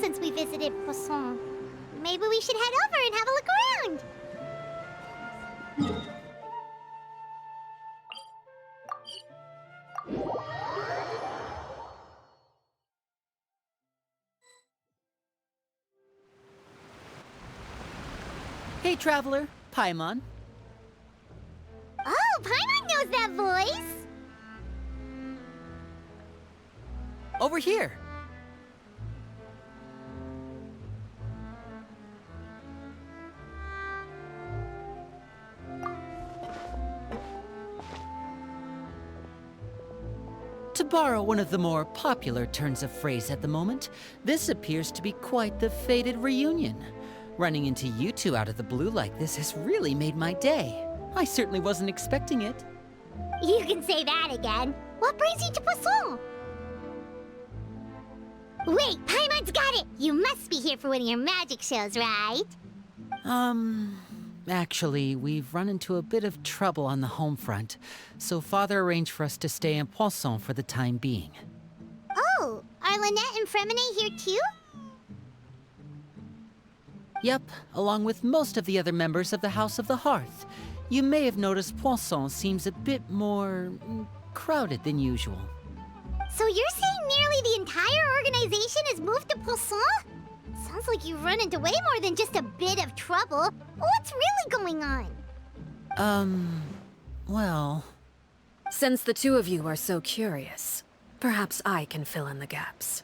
since we visited Poisson. Maybe we should head over and have a look around. Hey, traveler, Paimon. Oh, Paimon knows that voice! Over here. To borrow one of the more popular turns of phrase at the moment, this appears to be quite the fated reunion. Running into you two out of the blue like this has really made my day. I certainly wasn't expecting it. You can say that again. What brings you to Poisson? Wait, Paimon's got it! You must be here for one of your magic shows, right? Actually, we've run into a bit of trouble on the home front, so Father arranged for us to stay in Poisson for the time being. Oh, are Lynette and Fremine here too? Yep, along with most of the other members of the House of the Hearth. You may have noticed Poisson seems a bit more crowded than usual. So you're saying nearly the entire organization has moved to Poisson? Sounds like you've run into way more than just a bit of trouble. What's really going on? Well... Since the two of you are so curious, perhaps I can fill in the gaps.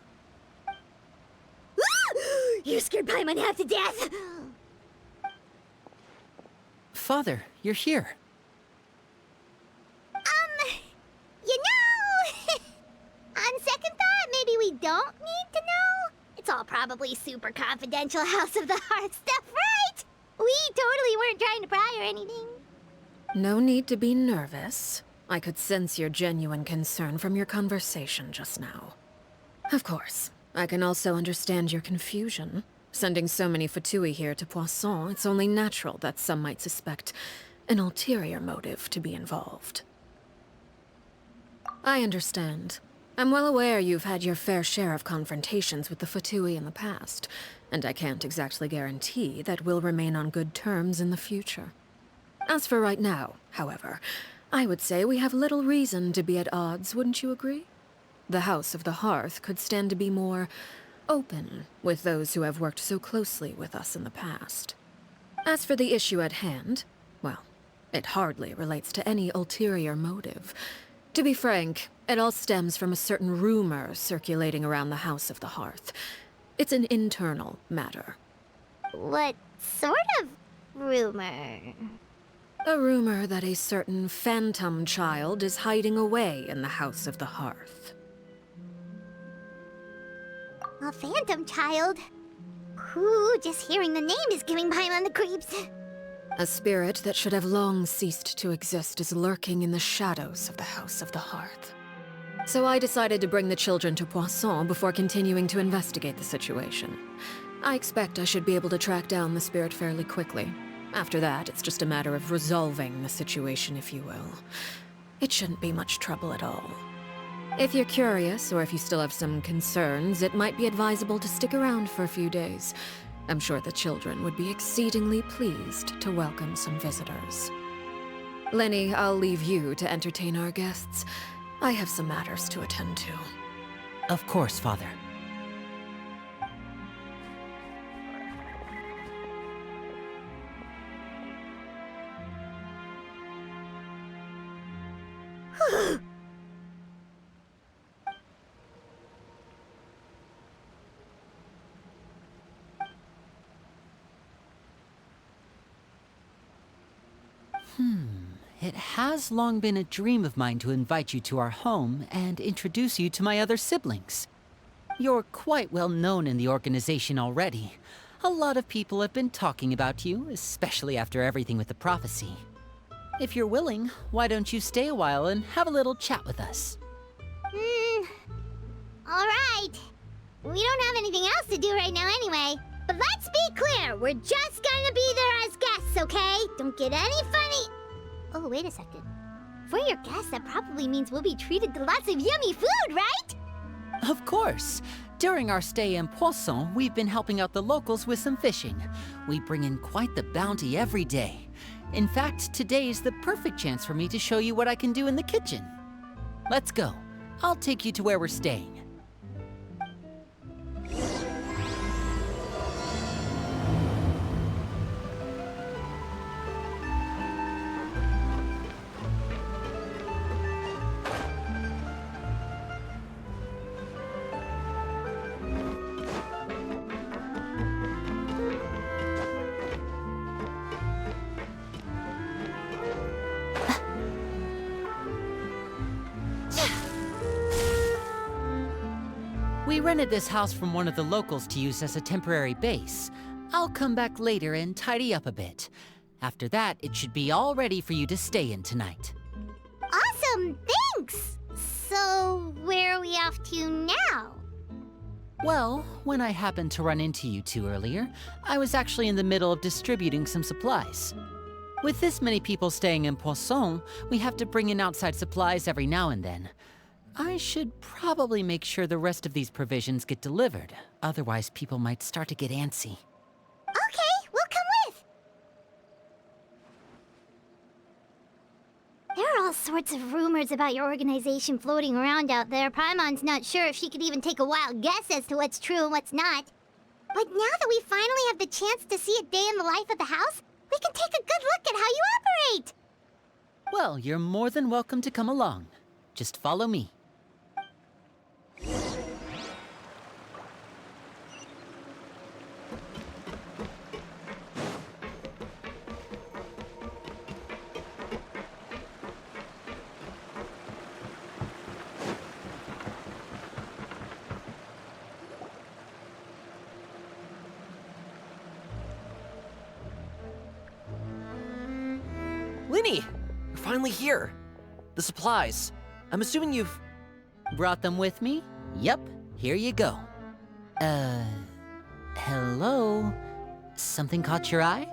You scared Paimon half to death! Father, you're here. You know... On second thought, maybe we don't need to know. It's all probably super confidential House of the Hearth stuff, right? We totally weren't trying to pry or anything. No need to be nervous. I could sense your genuine concern from your conversation just now. Of course, I can also understand your confusion. Sending so many Fatui here to Poisson, it's only natural that some might suspect an ulterior motive to be involved. I understand. I'm well aware you've had your fair share of confrontations with the Fatui in the past, and I can't exactly guarantee that we'll remain on good terms in the future. As for right now, however, I would say we have little reason to be at odds, wouldn't you agree? The House of the Hearth could stand to be more open with those who have worked so closely with us in the past. As for the issue at hand, well, it hardly relates to any ulterior motive. To be frank, it all stems from a certain rumor circulating around the House of the Hearth. It's an internal matter. What sort of rumor? A rumor that a certain phantom child is hiding away in the House of the Hearth. A phantom child? Ooh, just hearing the name is giving Paimon the creeps. A spirit that should have long ceased to exist is lurking in the shadows of the House of the Hearth. So I decided to bring the children to Poisson before continuing to investigate the situation. I expect I should be able to track down the spirit fairly quickly. After that, it's just a matter of resolving the situation, if you will. It shouldn't be much trouble at all. If you're curious, or if you still have some concerns, it might be advisable to stick around for a few days. I'm sure the children would be exceedingly pleased to welcome some visitors. Lenny, I'll leave you to entertain our guests. I have some matters to attend to. Of course, Father. It has long been a dream of mine to invite you to our home and introduce you to my other siblings. You're quite well known in the organization already. A lot of people have been talking about you, especially after everything with the prophecy. If you're willing, why don't you stay a while and have a little chat with us? Alright. We don't have anything else to do right now anyway. But let's be clear, we're just gonna be there as guests, okay? Don't get any funny... Oh, wait a second. For your guests, that probably means we'll be treated to lots of yummy food, right? Of course. During our stay in Poisson, we've been helping out the locals with some fishing. We bring in quite the bounty every day. In fact, today is the perfect chance for me to show you what I can do in the kitchen. Let's go. I'll take you to where we're staying. We rented this house from one of the locals to use as a temporary base. I'll come back later and tidy up a bit. After that, it should be all ready for you to stay in tonight. Awesome, thanks! So, where are we off to now? Well, when I happened to run into you two earlier, I was actually in the middle of distributing some supplies. With this many people staying in Poisson, we have to bring in outside supplies every now and then. I should probably make sure the rest of these provisions get delivered. Otherwise, people might start to get antsy. Okay, we'll come with! There are all sorts of rumors about your organization floating around out there. Paimon's not sure if she could even take a wild guess as to what's true and what's not. But now that we finally have the chance to see a day in the life of the house, we can take a good look at how you operate! Well, you're more than welcome to come along. Just follow me. Linny! You're finally here. The supplies. I'm assuming you've... Brought them with me? Yep, here you go. Hello? Something caught your eye?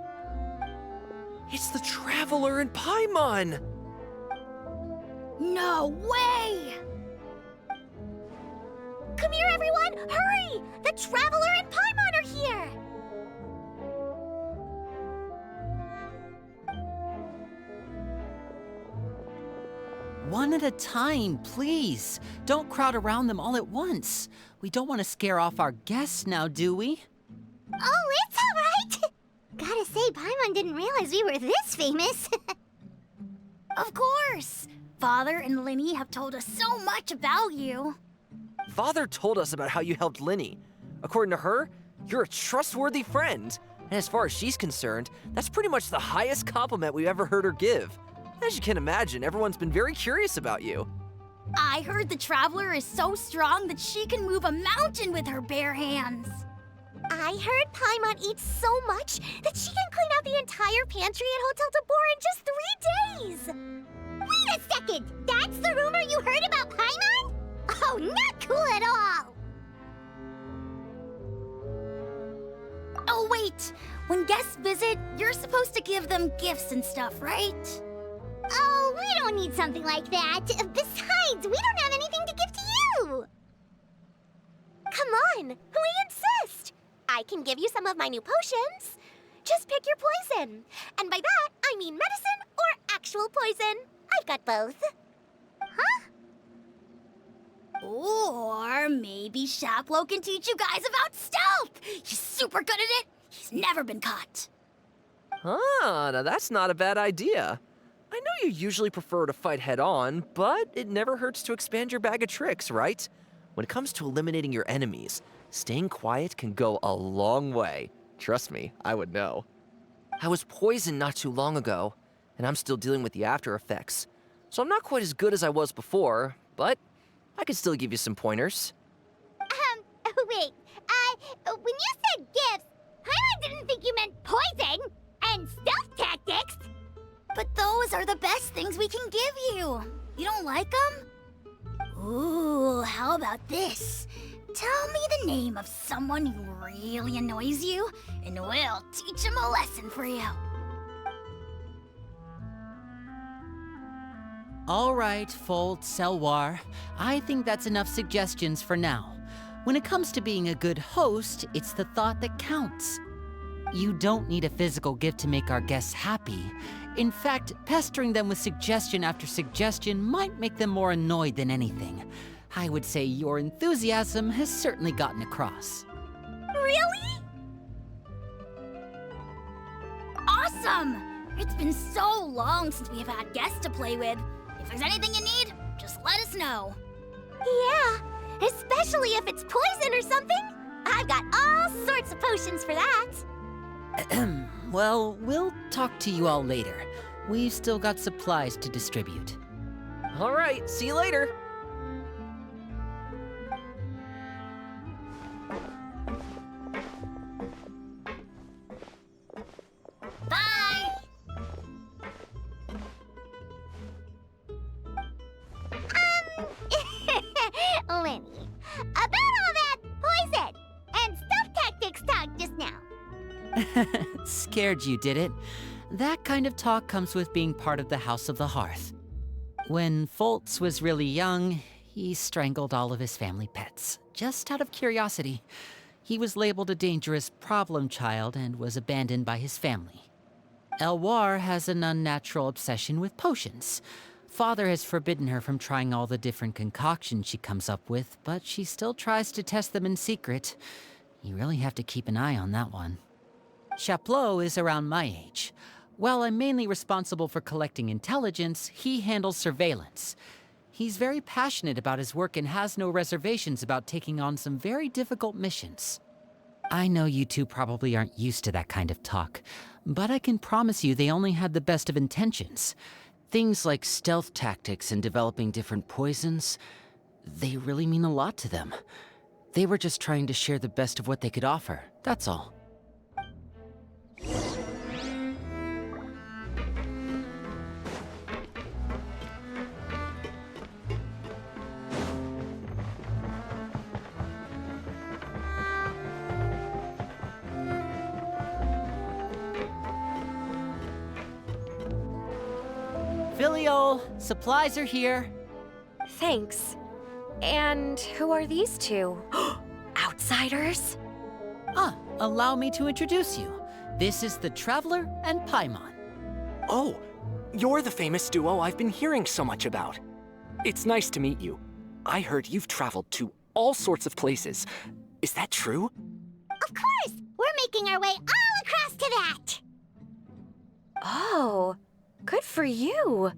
It's the Traveler in Paimon! No way! Come here, everyone! Hurry! The Traveler and Paimon are here! One at a time, please. Don't crowd around them all at once. We don't want to scare off our guests now, do we? Oh, it's all right! Gotta say, Paimon didn't realize we were this famous. Of course! Father and Linny have told us so much about you. Father told us about how you helped Linny. According to her, you're a trustworthy friend. And as far as she's concerned, that's pretty much the highest compliment we've ever heard her give. As you can imagine, everyone's been very curious about you. I heard the Traveler is so strong that she can move a mountain with her bare hands. I heard Paimon eats so much that she can clean out the entire pantry at Hotel de Boer in just 3 days! Wait a second! That's the rumor you heard about Paimon? Oh, not cool at all! Oh, wait! When guests visit, you're supposed to give them gifts and stuff, right? Oh, we don't need something like that. Besides, we don't have anything to give to you! Come on, we insist! I can give you some of my new potions. Just pick your poison. And by that, I mean medicine or actual poison. I've got both. Huh? Or maybe Shaplo can teach you guys about stealth! He's super good at it! He's never been caught. Ah, now that's not a bad idea. I know you usually prefer to fight head-on, but it never hurts to expand your bag of tricks, right? When it comes to eliminating your enemies, staying quiet can go a long way. Trust me, I would know. I was poisoned not too long ago, and I'm still dealing with the after effects. So I'm not quite as good as I was before, but I can still give you some pointers. Wait, when you said gifts, Paimon didn't think you meant poison and stealth tactics. But those are the best things we can give you. You don't like them? Ooh, how about this? Tell me the name of someone who really annoys you, and we'll teach him a lesson for you. All right, Fold, Selwar. I think that's enough suggestions for now. When it comes to being a good host, it's the thought that counts. You don't need a physical gift to make our guests happy. In fact, pestering them with suggestion after suggestion might make them more annoyed than anything. I would say your enthusiasm has certainly gotten across. Really? Awesome! It's been so long since we have had guests to play with. If there's anything you need, just let us know. Yeah, especially if it's poison or something. I've got all sorts of potions for that. Well, we'll talk to you all later. We've still got supplies to distribute. All right, see you later. Bye! Lenny, about all that poison and stuff tactics talk just now. Scared you, did it? That kind of talk comes with being part of the House of the Hearth. When Foltz was really young, he strangled all of his family pets, just out of curiosity. He was labeled a dangerous problem child and was abandoned by his family. Elwar has an unnatural obsession with potions. Father has forbidden her from trying all the different concoctions she comes up with, but she still tries to test them in secret. You really have to keep an eye on that one. Chaplot is around my age. While I'm mainly responsible for collecting intelligence, he handles surveillance. He's very passionate about his work and has no reservations about taking on some very difficult missions. I know you two probably aren't used to that kind of talk, but I can promise you they only had the best of intentions. Things like stealth tactics and developing different poisons, they really mean a lot to them. They were just trying to share the best of what they could offer, that's all. Filial, supplies are here. Thanks. And who are these two? Outsiders? Allow me to introduce you. This is the Traveler and Paimon. Oh, you're the famous duo I've been hearing so much about. It's nice to meet you. I heard you've traveled to all sorts of places. Is that true? Of course! We're making our way all across to that! Oh, good for you.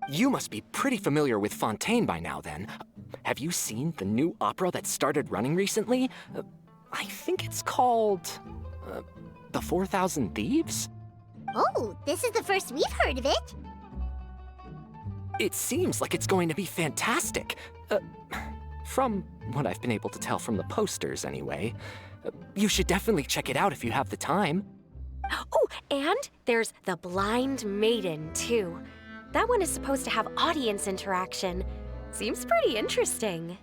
You must be pretty familiar with Fontaine by now, then. Have you seen the new opera that started running recently? I think it's called... The 4,000 Thieves? Oh, this is the first we've heard of it. It seems like it's going to be fantastic. From what I've been able to tell from the posters, anyway. You should definitely check it out if you have the time. Oh, and there's The Blind Maiden, too. That one is supposed to have audience interaction. Seems pretty interesting.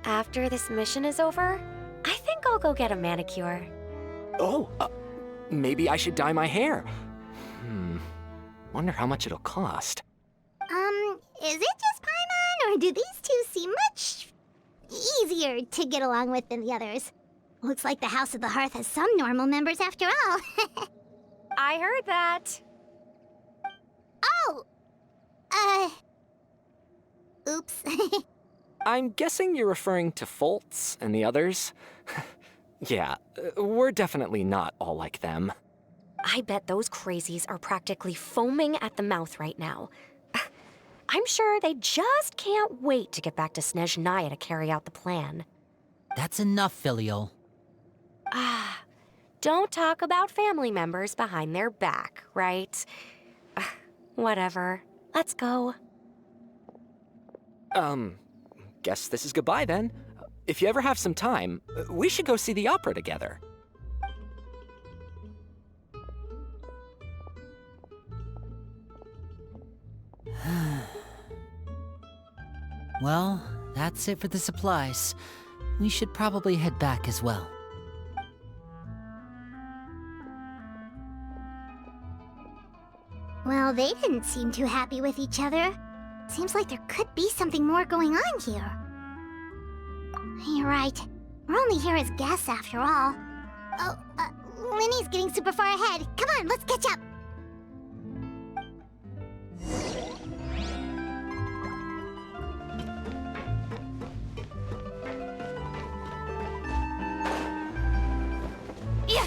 After this mission is over, I think I'll go get a manicure. Oh, maybe I should dye my hair. Wonder how much it'll cost. Is it just Paimon, or do these two seem much easier to get along with than the others? Looks like the House of the Hearth has some normal members after all. I heard that. Oh! Oops. I'm guessing you're referring to Foltz and the others? Yeah, we're definitely not all like them. I bet those crazies are practically foaming at the mouth right now. I'm sure they just can't wait to get back to Snezhnaya to carry out the plan. That's enough, Filial. Don't talk about family members behind their back, right? Whatever. Let's go. Guess this is goodbye then. If you ever have some time, we should go see the opera together. Well, that's it for the supplies. We should probably head back as well. Well, they didn't seem too happy with each other. Seems like there could be something more going on here. You're right. We're only here as guests after all. Oh, Linny's getting super far ahead. Come on, let's catch up. Yeah.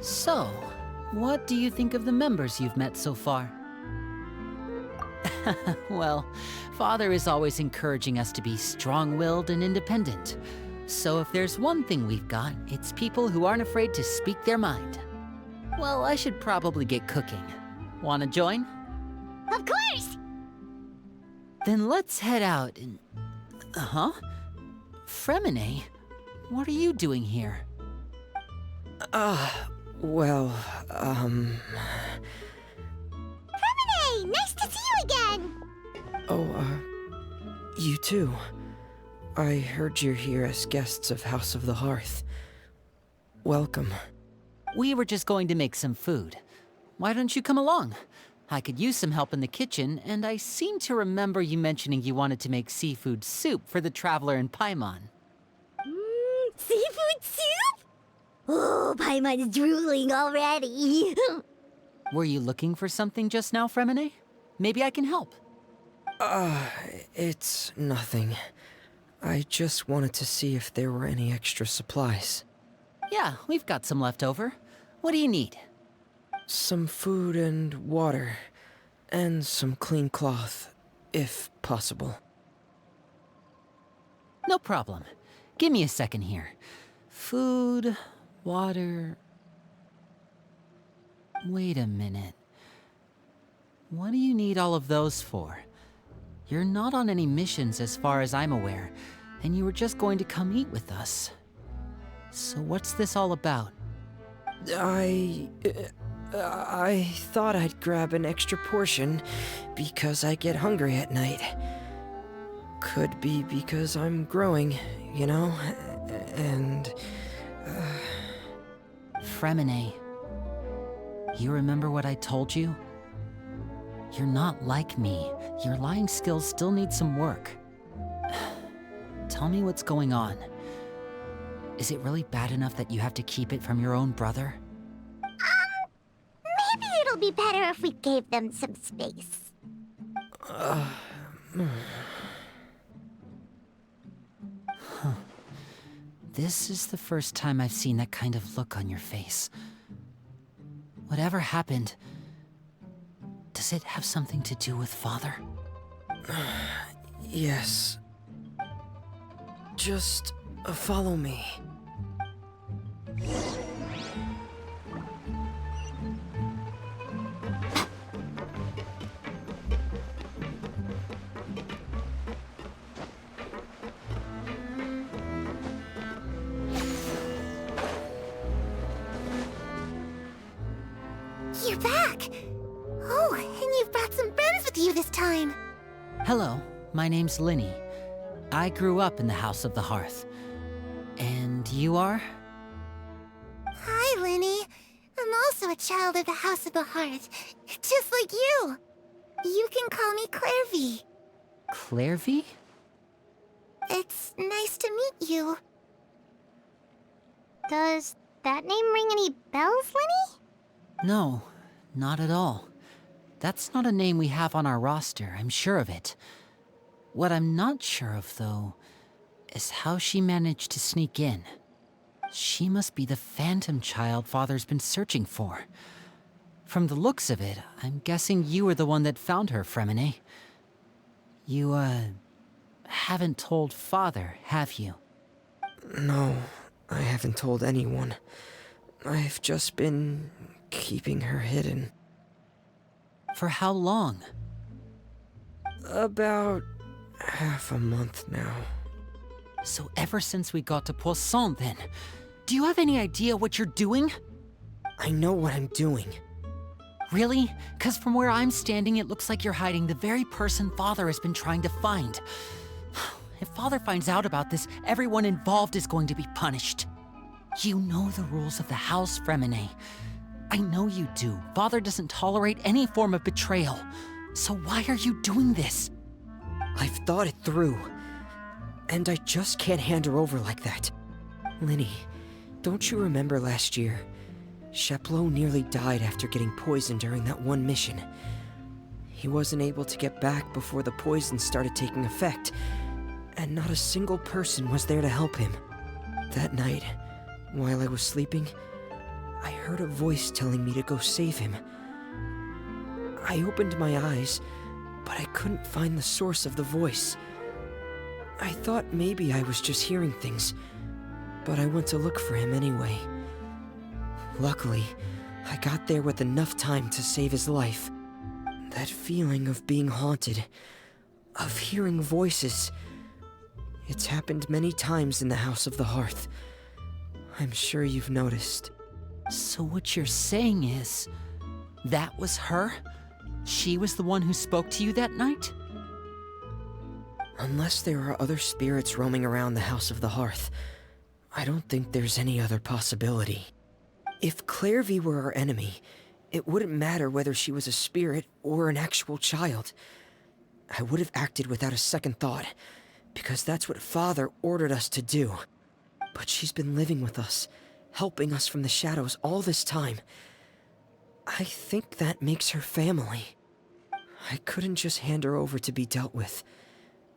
So, what do you think of the members you've met so far? Well, Father is always encouraging us to be strong-willed and independent. So if there's one thing we've got, it's people who aren't afraid to speak their mind. Well, I should probably get cooking. Wanna join? Of course! Then let's head out and... Huh? Fremine? What are you doing here? Well, Hey, nice to see you again! you too. I heard you're here as guests of House of the Hearth. Welcome. We were just going to make some food. Why don't you come along? I could use some help in the kitchen, and I seem to remember you mentioning you wanted to make seafood soup for the traveler in Paimon. Seafood soup? Oh, Paimon's drooling already. Were you looking for something just now, Fremine? Maybe I can help. It's nothing. I just wanted to see if there were any extra supplies. Yeah, we've got some left over. What do you need? Some food and water, and some clean cloth, if possible. No problem. Give me a second here. Food, water... Wait a minute. What do you need all of those for? You're not on any missions as far as I'm aware, and you were just going to come eat with us. So what's this all about? I thought I'd grab an extra portion because I get hungry at night. Could be because I'm growing, you know? And... Fremine, you remember what I told you? You're not like me. Your lying skills still need some work. Tell me what's going on. Is it really bad enough that you have to keep it from your own brother? Maybe it'll be better if we gave them some space. This is the first time I've seen that kind of look on your face. Whatever happened, does it have something to do with Father? yes. Just follow me. You're back! Oh, and you've brought some friends with you this time. Hello, my name's Linny. I grew up in the House of the Hearth. And you are? Hi, Linny. I'm also a child of the House of the Hearth, just like you. You can call me Clairvy. Clairvy? It's nice to meet you. Does that name ring any bells, Linny? No, not at all. That's not a name we have on our roster, I'm sure of it. What I'm not sure of, though, is how she managed to sneak in. She must be the phantom child Father's been searching for. From the looks of it, I'm guessing you were the one that found her, Fremine. You, haven't told Father, have you? No, I haven't told anyone. I've just been keeping her hidden. For how long? About half a month now. So ever since we got to Poisson, then. Do you have any idea what you're doing? I know what I'm doing. Really? 'Cause from where I'm standing, it looks like you're hiding the very person Father has been trying to find. If Father finds out about this, everyone involved is going to be punished. You know the rules of the house, Fremine. I know you do. Father doesn't tolerate any form of betrayal. So why are you doing this? I've thought it through. And I just can't hand her over like that. Linny, don't you remember last year? Sheplo nearly died after getting poisoned during that one mission. He wasn't able to get back before the poison started taking effect, and not a single person was there to help him. That night, while I was sleeping, I heard a voice telling me to go save him. I opened my eyes, but I couldn't find the source of the voice. I thought maybe I was just hearing things, but I went to look for him anyway. Luckily, I got there with enough time to save his life. That feeling of being haunted, of hearing voices, it's happened many times in the House of the Hearth. I'm sure you've noticed. So what you're saying is, that was her? She was the one who spoke to you that night? Unless there are other spirits roaming around the House of the Hearth, I don't think there's any other possibility. If Clairvy were our enemy, it wouldn't matter whether she was a spirit or an actual child. I would have acted without a second thought, because that's what Father ordered us to do. But she's been living with us, helping us from the shadows all this time. I think that makes her family. I couldn't just hand her over to be dealt with.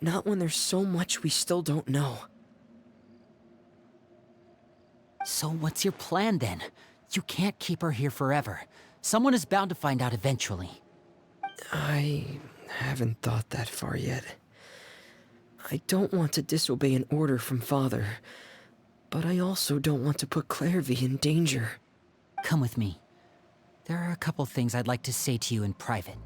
Not when there's so much we still don't know. So what's your plan then? You can't keep her here forever. Someone is bound to find out eventually. I haven't thought that far yet. I don't want to disobey an order from Father, but I also don't want to put Clairvy in danger. Come with me. There are a couple things I'd like to say to you in private.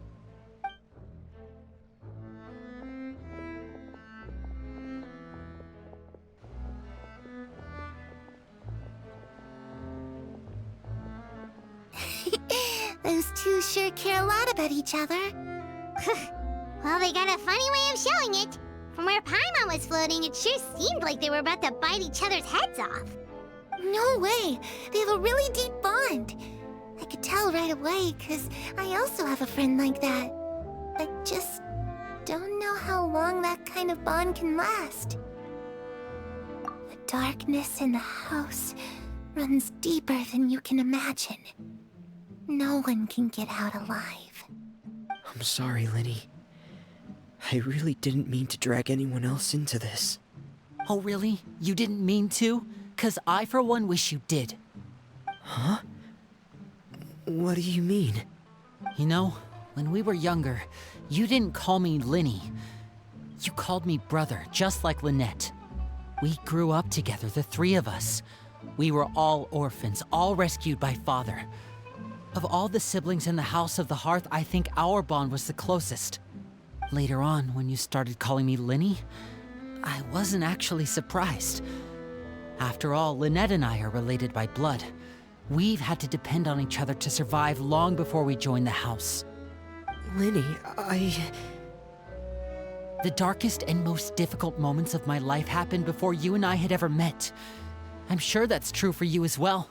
Those two sure care a lot about each other. Well, they got a funny way of showing it. From where Paimon was floating, it sure seemed like they were about to bite each other's heads off. No way! They have a really deep bond. I could tell right away, because I also have a friend like that. I just don't know how long that kind of bond can last. The darkness in the house runs deeper than you can imagine. No one can get out alive. I'm sorry, Linny. I really didn't mean to drag anyone else into this. Oh really? You didn't mean to? 'Cause I for one wish you did. Huh? What do you mean? You know, when we were younger, you didn't call me Linny. You called me brother, just like Lynette. We grew up together, the three of us. We were all orphans, all rescued by Father. Of all the siblings in the House of the Hearth, I think our bond was the closest. Later on, when you started calling me Linny, I wasn't actually surprised. After all, Lynette and I are related by blood. We've had to depend on each other to survive long before we joined the house. Linny, The darkest and most difficult moments of my life happened before you and I had ever met. I'm sure that's true for you as well.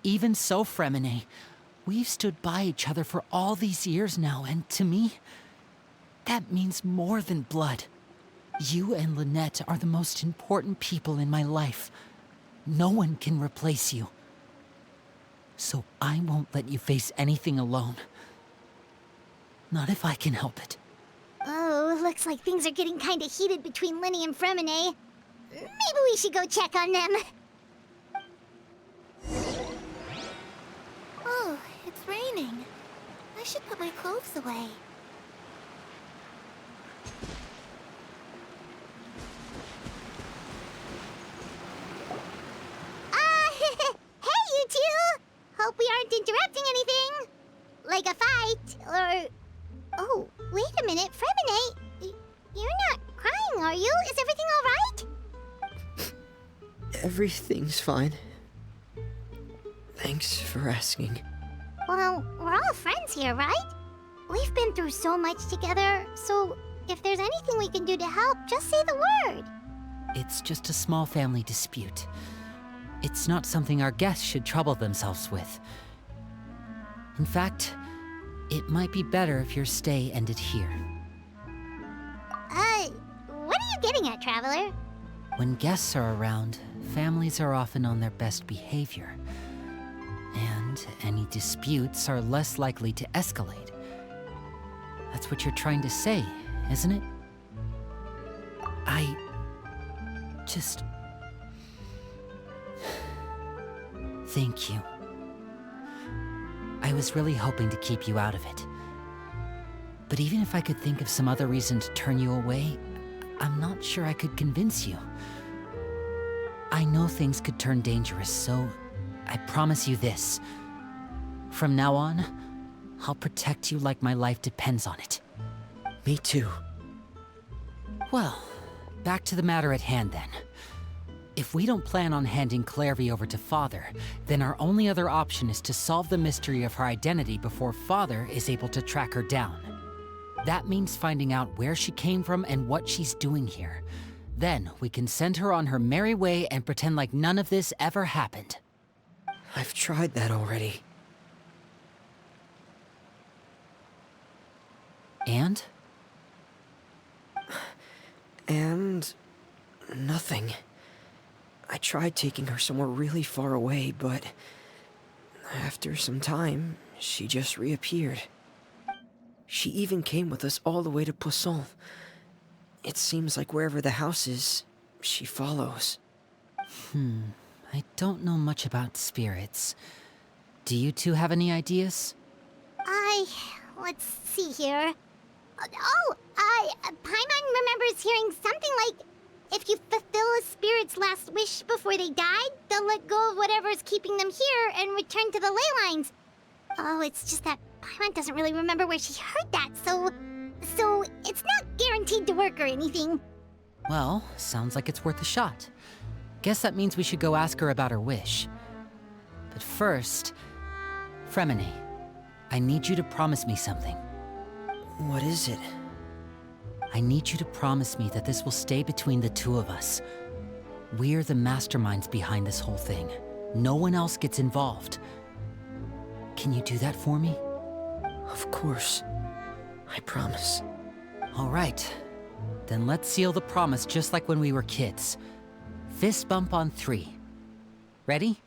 Even so, Fremine, we've stood by each other for all these years now, and to me, that means more than blood. You and Lynette are the most important people in my life. No one can replace you. So I won't let you face anything alone. Not if I can help it. Oh, looks like things are getting kinda heated between Linny and Fremine. Maybe we should go check on them. Oh, it's raining. I should put my clothes away. Hey, you two! Hope we aren't interrupting anything. Like a fight, or... Oh, wait a minute, Fremine. You're not crying, are you? Is everything alright? everything's fine. Thanks for asking. Well, we're all friends here, right? We've been through so much together, so if there's anything we can do to help, just say the word. It's just a small family dispute. It's not something our guests should trouble themselves with. In fact, it might be better if your stay ended here. What are you getting at, Traveler? When guests are around, families are often on their best behavior. And any disputes are less likely to escalate. That's what you're trying to say, isn't it? I just... Thank you. I was really hoping to keep you out of it. But even if I could think of some other reason to turn you away, I'm not sure I could convince you. I know things could turn dangerous, so I promise you this. From now on, I'll protect you like my life depends on it. Me too. Well, back to the matter at hand then. If we don't plan on handing Clairvy over to Father, then our only other option is to solve the mystery of her identity before Father is able to track her down. That means finding out where she came from and what she's doing here. Then we can send her on her merry way and pretend like none of this ever happened. I've tried that already. And? And... nothing. I tried taking her somewhere really far away, but... after some time, she just reappeared. She even came with us all the way to Poisson. It seems like wherever the house is, she follows. I don't know much about spirits. Do you two have any ideas? Let's see here. Paimon remembers hearing something like, if you fulfill a spirit's last wish before they died, they'll let go of whatever's keeping them here and return to the ley lines. Oh, it's just that Paimon doesn't really remember where she heard that, so it's not guaranteed to work or anything. Well, sounds like it's worth a shot. Guess that means we should go ask her about her wish. But first, Fremine, I need you to promise me something. What is it? I need you to promise me that this will stay between the two of us. We're the masterminds behind this whole thing. No one else gets involved. Can you do that for me? Of course. I promise. All right. Then let's seal the promise just like when we were kids. Fist bump on 3. Ready?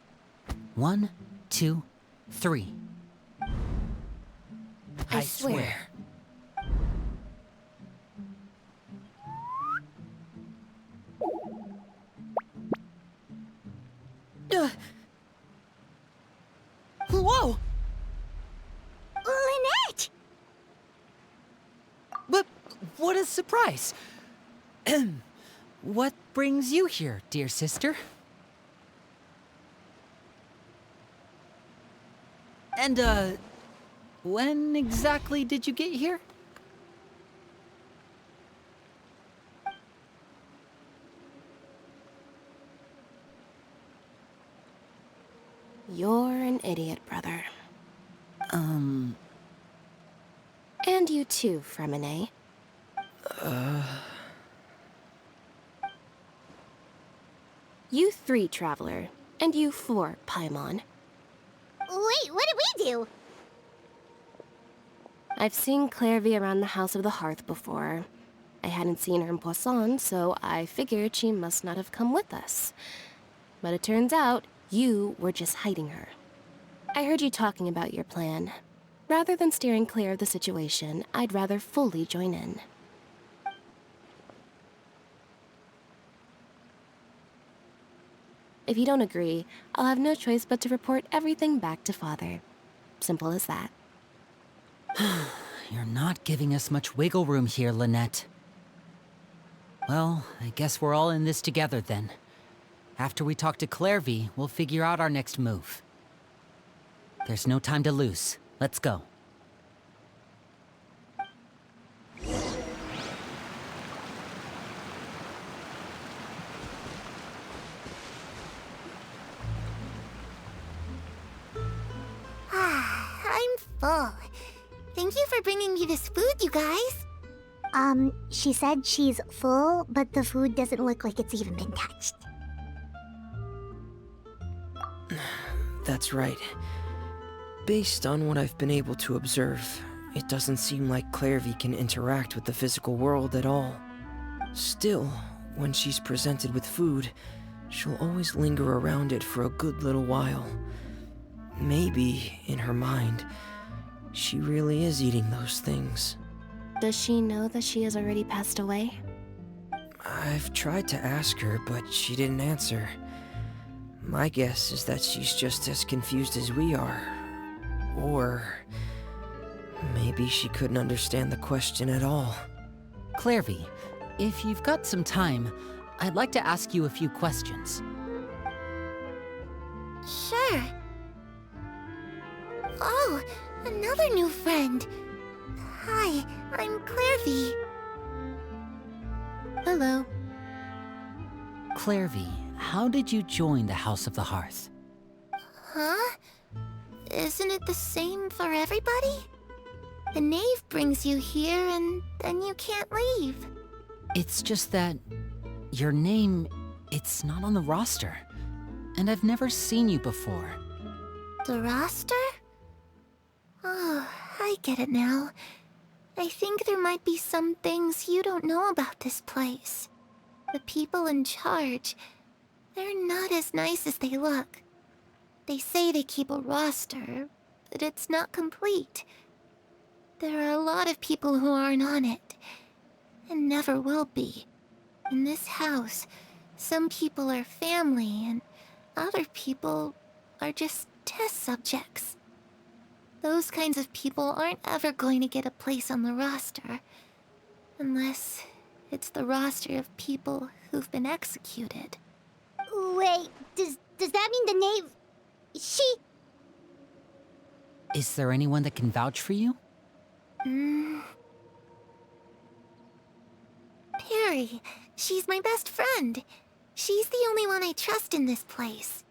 1, 2, 3. I swear. Whoa! Lynette! But what a surprise! What brings you here, dear sister? And, when exactly did you get here? You're an idiot, brother. And you too, Fremine. You 3, Traveler. And you 4, Paimon. Wait, what did we do? I've seen Clairvy around the House of the Hearth before. I hadn't seen her in Poisson, so I figured she must not have come with us. But it turns out, you were just hiding her. I heard you talking about your plan. Rather than steering clear of the situation, I'd rather fully join in. If you don't agree, I'll have no choice but to report everything back to Father. Simple as that. You're not giving us much wiggle room here, Lynette. Well, I guess we're all in this together then. After we talk to Clairvy, we'll figure out our next move. There's no time to lose. Let's go. I'm full. Thank you for bringing me this food, you guys. She said she's full, but the food doesn't look like it's even been touched. That's right. Based on what I've been able to observe, it doesn't seem like Clairvy can interact with the physical world at all. Still, when she's presented with food, she'll always linger around it for a good little while. Maybe, in her mind, she really is eating those things. Does she know that she has already passed away? I've tried to ask her, but she didn't answer. My guess is that she's just as confused as we are. Or maybe she couldn't understand the question at all. Clairvy, if you've got some time, I'd like to ask you a few questions. Sure. Oh, another new friend. Hi, I'm Clairvy. Hello. Clairvy, how did you join the House of the Hearth? Huh? Isn't it the same for everybody? The knave brings you here and then you can't leave. It's just that your name, it's not on the roster. And I've never seen you before. The roster? Oh, I get it now. I think there might be some things you don't know about this place. The people in charge, they're not as nice as they look. They say they keep a roster, but it's not complete. There are a lot of people who aren't on it, and never will be. In this house, some people are family, and other people are just test subjects. Those kinds of people aren't ever going to get a place on the roster, unless it's the roster of people who've been executed. Wait, does that mean the knave... She... Is there anyone that can vouch for you? Perry, she's my best friend. She's the only one I trust in this place.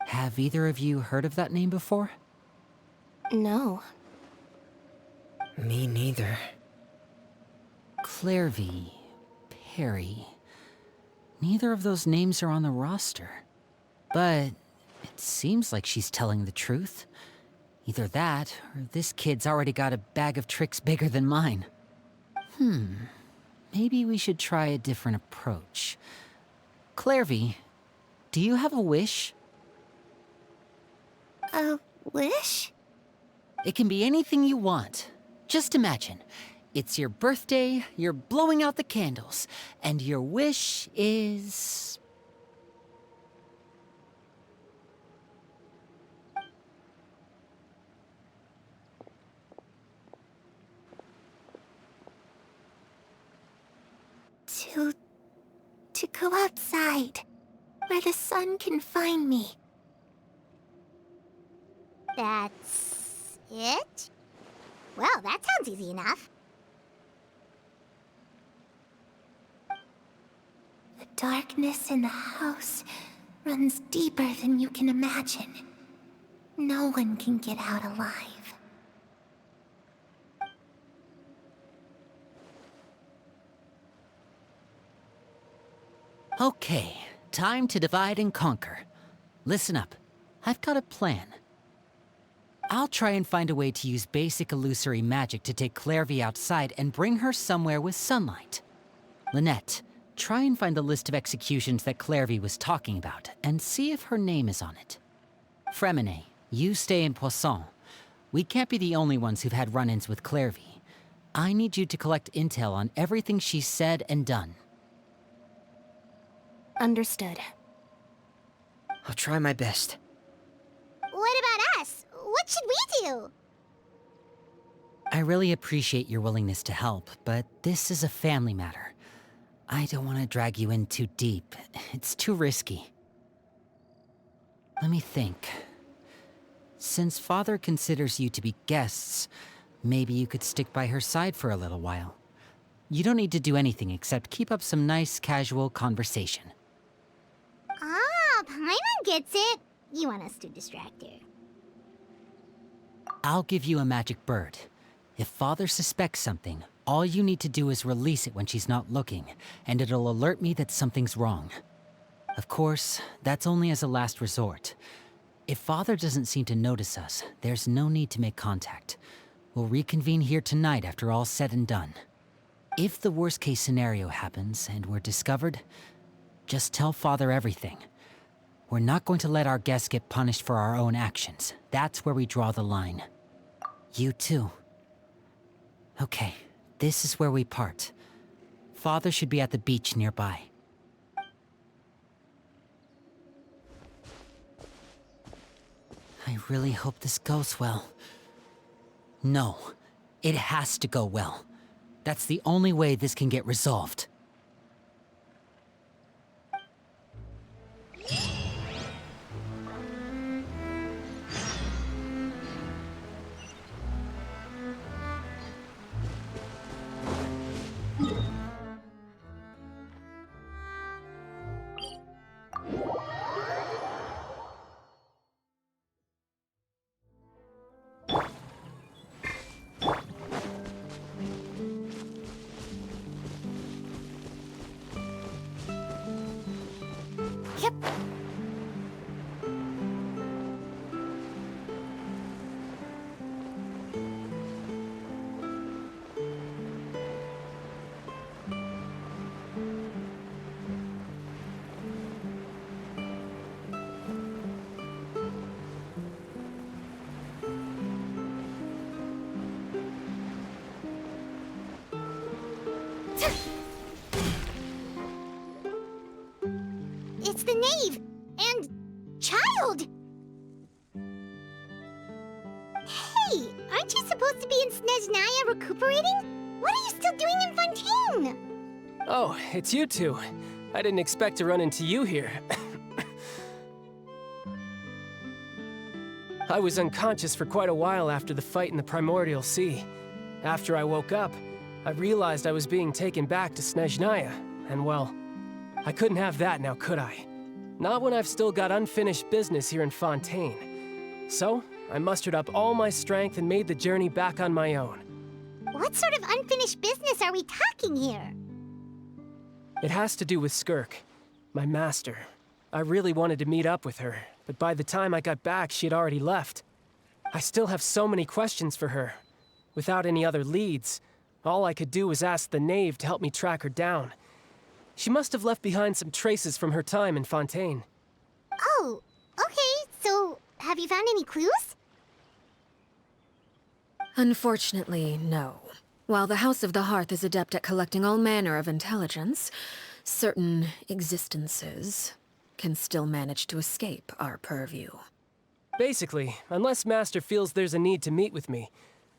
Have either of you heard of that name before? No. Me neither. Clairvy, Perry. Neither of those names are on the roster. But it seems like she's telling the truth. Either that, or this kid's already got a bag of tricks bigger than mine. Maybe we should try a different approach. Clairvy, do you have a wish? A wish? It can be anything you want. Just imagine. It's your birthday, you're blowing out the candles, and your wish is... To go outside, where the sun can find me. That's... it? Well, that sounds easy enough. The darkness in the house runs deeper than you can imagine. No one can get out alive. Okay, time to divide and conquer. Listen up, I've got a plan. I'll try and find a way to use basic illusory magic to take Clairvy outside and bring her somewhere with sunlight. Lynette, try and find the list of executions that Clairvy was talking about, and see if her name is on it. Fremine, you stay in Poisson. We can't be the only ones who've had run-ins with Clairvy. I need you to collect intel on everything she's said and done. Understood. I'll try my best. What about us? What should we do? I really appreciate your willingness to help, but this is a family matter. I don't want to drag you in too deep. It's too risky. Let me think. Since Father considers you to be guests, maybe you could stick by her side for a little while. You don't need to do anything except keep up some nice, casual conversation. Ah, Paimon gets it. You want us to distract her. I'll give you a magic bird. If Father suspects something, all you need to do is release it when she's not looking, and it'll alert me that something's wrong. Of course, that's only as a last resort. If Father doesn't seem to notice us, there's no need to make contact. We'll reconvene here tonight after all's said and done. If the worst case scenario happens and we're discovered, just tell Father everything. We're not going to let our guests get punished for our own actions. That's where we draw the line. You too. Okay, this is where we part. Father should be at the beach nearby. I really hope this goes well. No, it has to go well. That's the only way this can get resolved. Yep. It's the knave and child. Hey, aren't you supposed to be in Snezhnaya recuperating? What are you still doing in Fontaine? Oh, it's you two. I didn't expect to run into you here. I was unconscious for quite a while after the fight in the Primordial Sea. After I woke up, I realized I was being taken back to Snezhnaya, and well, I couldn't have that now, could I? Not when I've still got unfinished business here in Fontaine. So, I mustered up all my strength and made the journey back on my own. What sort of unfinished business are we talking here? It has to do with Skirk, my master. I really wanted to meet up with her, but by the time I got back, she had already left. I still have so many questions for her. Without any other leads, all I could do was ask the knave to help me track her down. She must have left behind some traces from her time in Fontaine. Oh, okay, so have you found any clues? Unfortunately, no. While the House of the Hearth is adept at collecting all manner of intelligence, certain existences can still manage to escape our purview. Basically, unless Master feels there's a need to meet with me,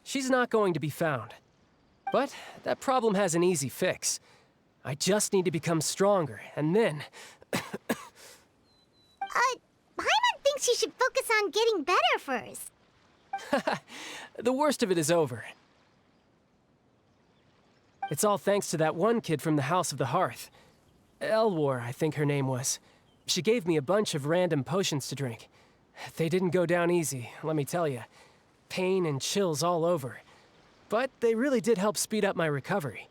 she's not going to be found. But that problem has an easy fix. I just need to become stronger, and then... Paimon thinks you should focus on getting better first. The worst of it is over. It's all thanks to that one kid from the House of the Hearth. Elwar, I think her name was. She gave me a bunch of random potions to drink. They didn't go down easy, let me tell you. Pain and chills all over. But they really did help speed up my recovery.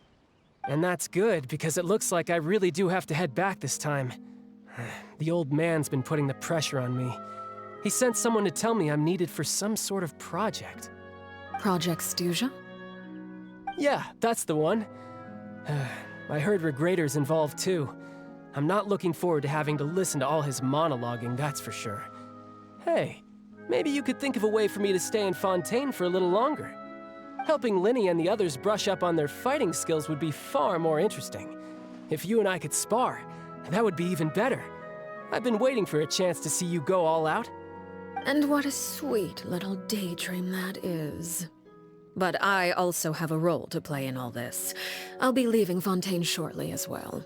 And that's good, because it looks like I really do have to head back this time. The old man's been putting the pressure on me. He sent someone to tell me I'm needed for some sort of project. Project Stuja? Yeah, that's the one. I heard Regrader's involved too. I'm not looking forward to having to listen to all his monologuing, that's for sure. Hey, maybe you could think of a way for me to stay in Fontaine for a little longer. Helping Linny and the others brush up on their fighting skills would be far more interesting. If you and I could spar, that would be even better. I've been waiting for a chance to see you go all out. And what a sweet little daydream that is. But I also have a role to play in all this. I'll be leaving Fontaine shortly as well.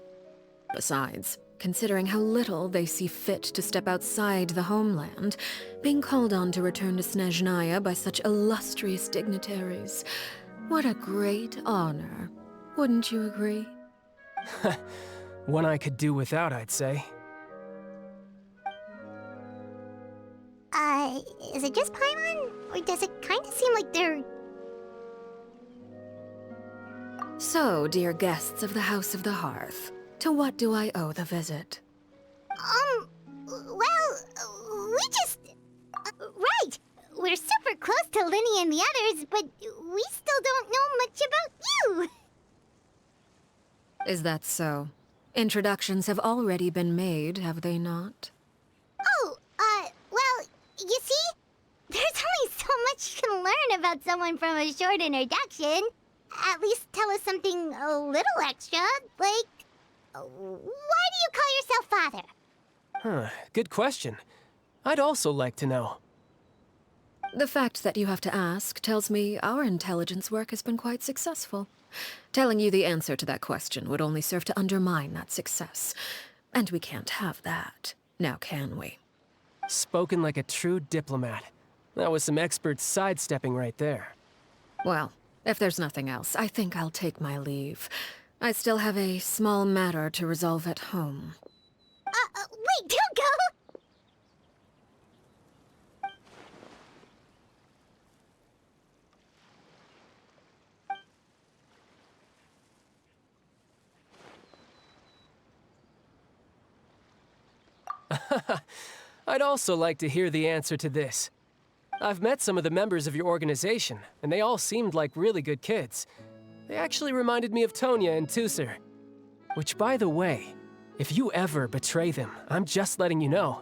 Besides, considering how little they see fit to step outside the homeland, being called on to return to Snezhnaya by such illustrious dignitaries, what a great honor. Wouldn't you agree? One I could do without, I'd say. Is it just Paimon? Or does it kind of seem like they're... So, dear guests of the House of the Hearth, to what do I owe the visit? Well, we just... we're super close to Linny and the others, but we still don't know much about you. Is that so? Introductions have already been made, have they not? Oh, well, you see, there's only so much you can learn about someone from a short introduction. At least tell us something a little extra, like, why do you call yourself father? Huh, good question. I'd also like to know. The fact that you have to ask tells me our intelligence work has been quite successful. Telling you the answer to that question would only serve to undermine that success. And we can't have that, now can we? Spoken like a true diplomat. That was some expert sidestepping right there. Well, if there's nothing else, I think I'll take my leave. I still have a small matter to resolve at home. Wait, don't go! I'd also like to hear the answer to this. I've met some of the members of your organization, and they all seemed like really good kids. They actually reminded me of Tonya and Tusser. Which, by the way, if you ever betray them, I'm just letting you know,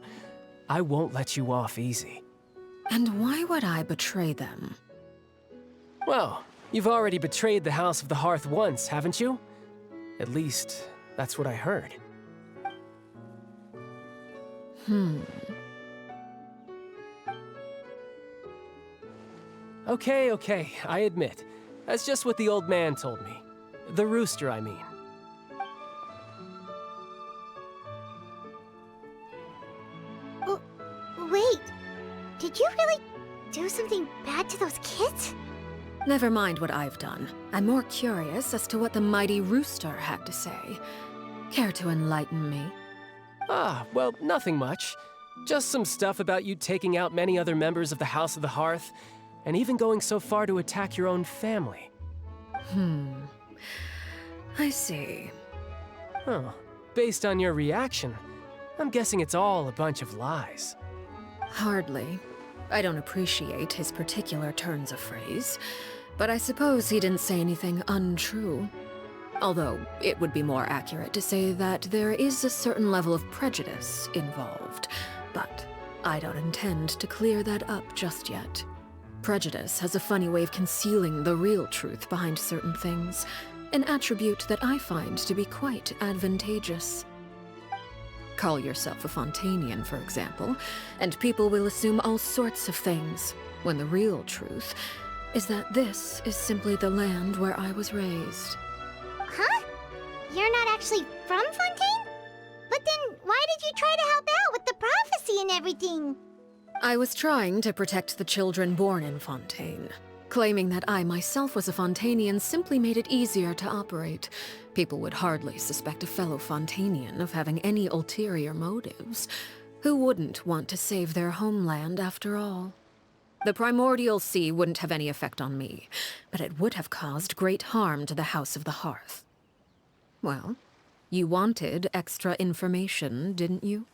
I won't let you off easy. And why would I betray them? Well, you've already betrayed the House of the Hearth once, haven't you? At least, that's what I heard. Okay, I admit. That's just what the old man told me. The rooster, I mean. Wait, did you really do something bad to those kids? Never mind what I've done. I'm more curious as to what the mighty rooster had to say. Care to enlighten me? Ah, well, nothing much. Just some stuff about you taking out many other members of the House of the Hearth, and even going so far to attack your own family. I see. Huh. Based on your reaction, I'm guessing it's all a bunch of lies. Hardly. I don't appreciate his particular turns of phrase, but I suppose he didn't say anything untrue. Although, it would be more accurate to say that there is a certain level of prejudice involved, but I don't intend to clear that up just yet. Prejudice has a funny way of concealing the real truth behind certain things, an attribute that I find to be quite advantageous. Call yourself a Fontanian, for example, and people will assume all sorts of things, when the real truth is that this is simply the land where I was raised. Huh? You're not actually from Fontaine? But then why did you try to help out with the prophecy and everything? I was trying to protect the children born in Fontaine. Claiming that I myself was a Fontanian simply made it easier to operate. People would hardly suspect a fellow Fontanian of having any ulterior motives. Who wouldn't want to save their homeland after all? The primordial sea wouldn't have any effect on me, but it would have caused great harm to the House of the Hearth. Well, you wanted extra information, didn't you?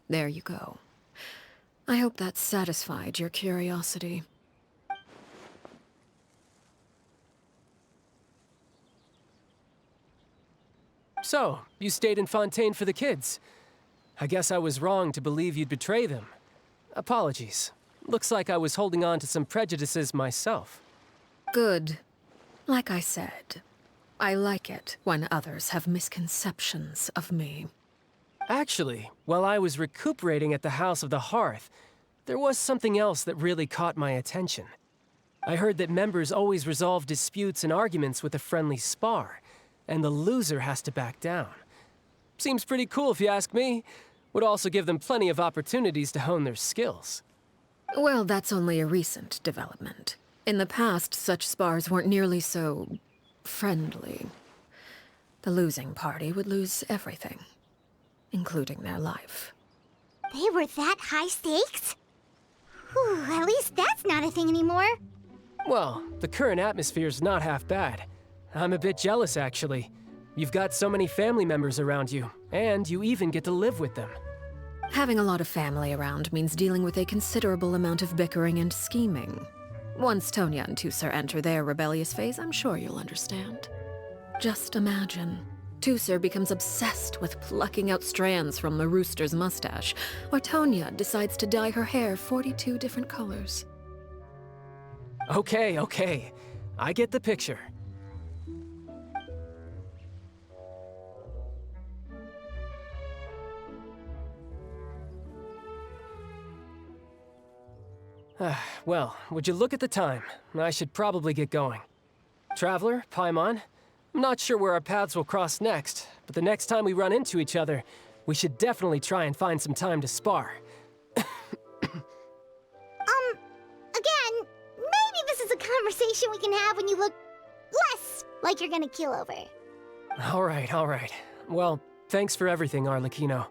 There you go. I hope that satisfied your curiosity. So, you stayed in Fontaine for the kids. I guess I was wrong to believe you'd betray them. Apologies. Looks like I was holding on to some prejudices myself. Good. Like I said, I like it when others have misconceptions of me. Actually, while I was recuperating at the House of the Hearth, there was something else that really caught my attention. I heard that members always resolve disputes and arguments with a friendly spar, and the loser has to back down. Seems pretty cool if you ask me. Would also give them plenty of opportunities to hone their skills. Well, that's only a recent development. In the past, such spars weren't nearly so friendly. The losing party would lose everything, including their life. They were that high stakes? Whew, at least that's not a thing anymore. Well, the current atmosphere's not half bad. I'm a bit jealous, actually. You've got so many family members around you, and you even get to live with them. Having a lot of family around means dealing with a considerable amount of bickering and scheming. Once Tonya and Tusser enter their rebellious phase, I'm sure you'll understand. Just imagine. Tusser becomes obsessed with plucking out strands from the rooster's mustache, or Tonya decides to dye her hair 42 different colors. Okay. I get the picture. Well, would you look at the time? I should probably get going. Traveler, Paimon, I'm not sure where our paths will cross next, but the next time we run into each other, we should definitely try and find some time to spar. Again, maybe this is a conversation we can have when you look less like you're gonna keel over. All right. Well, thanks for everything, Arlecchino.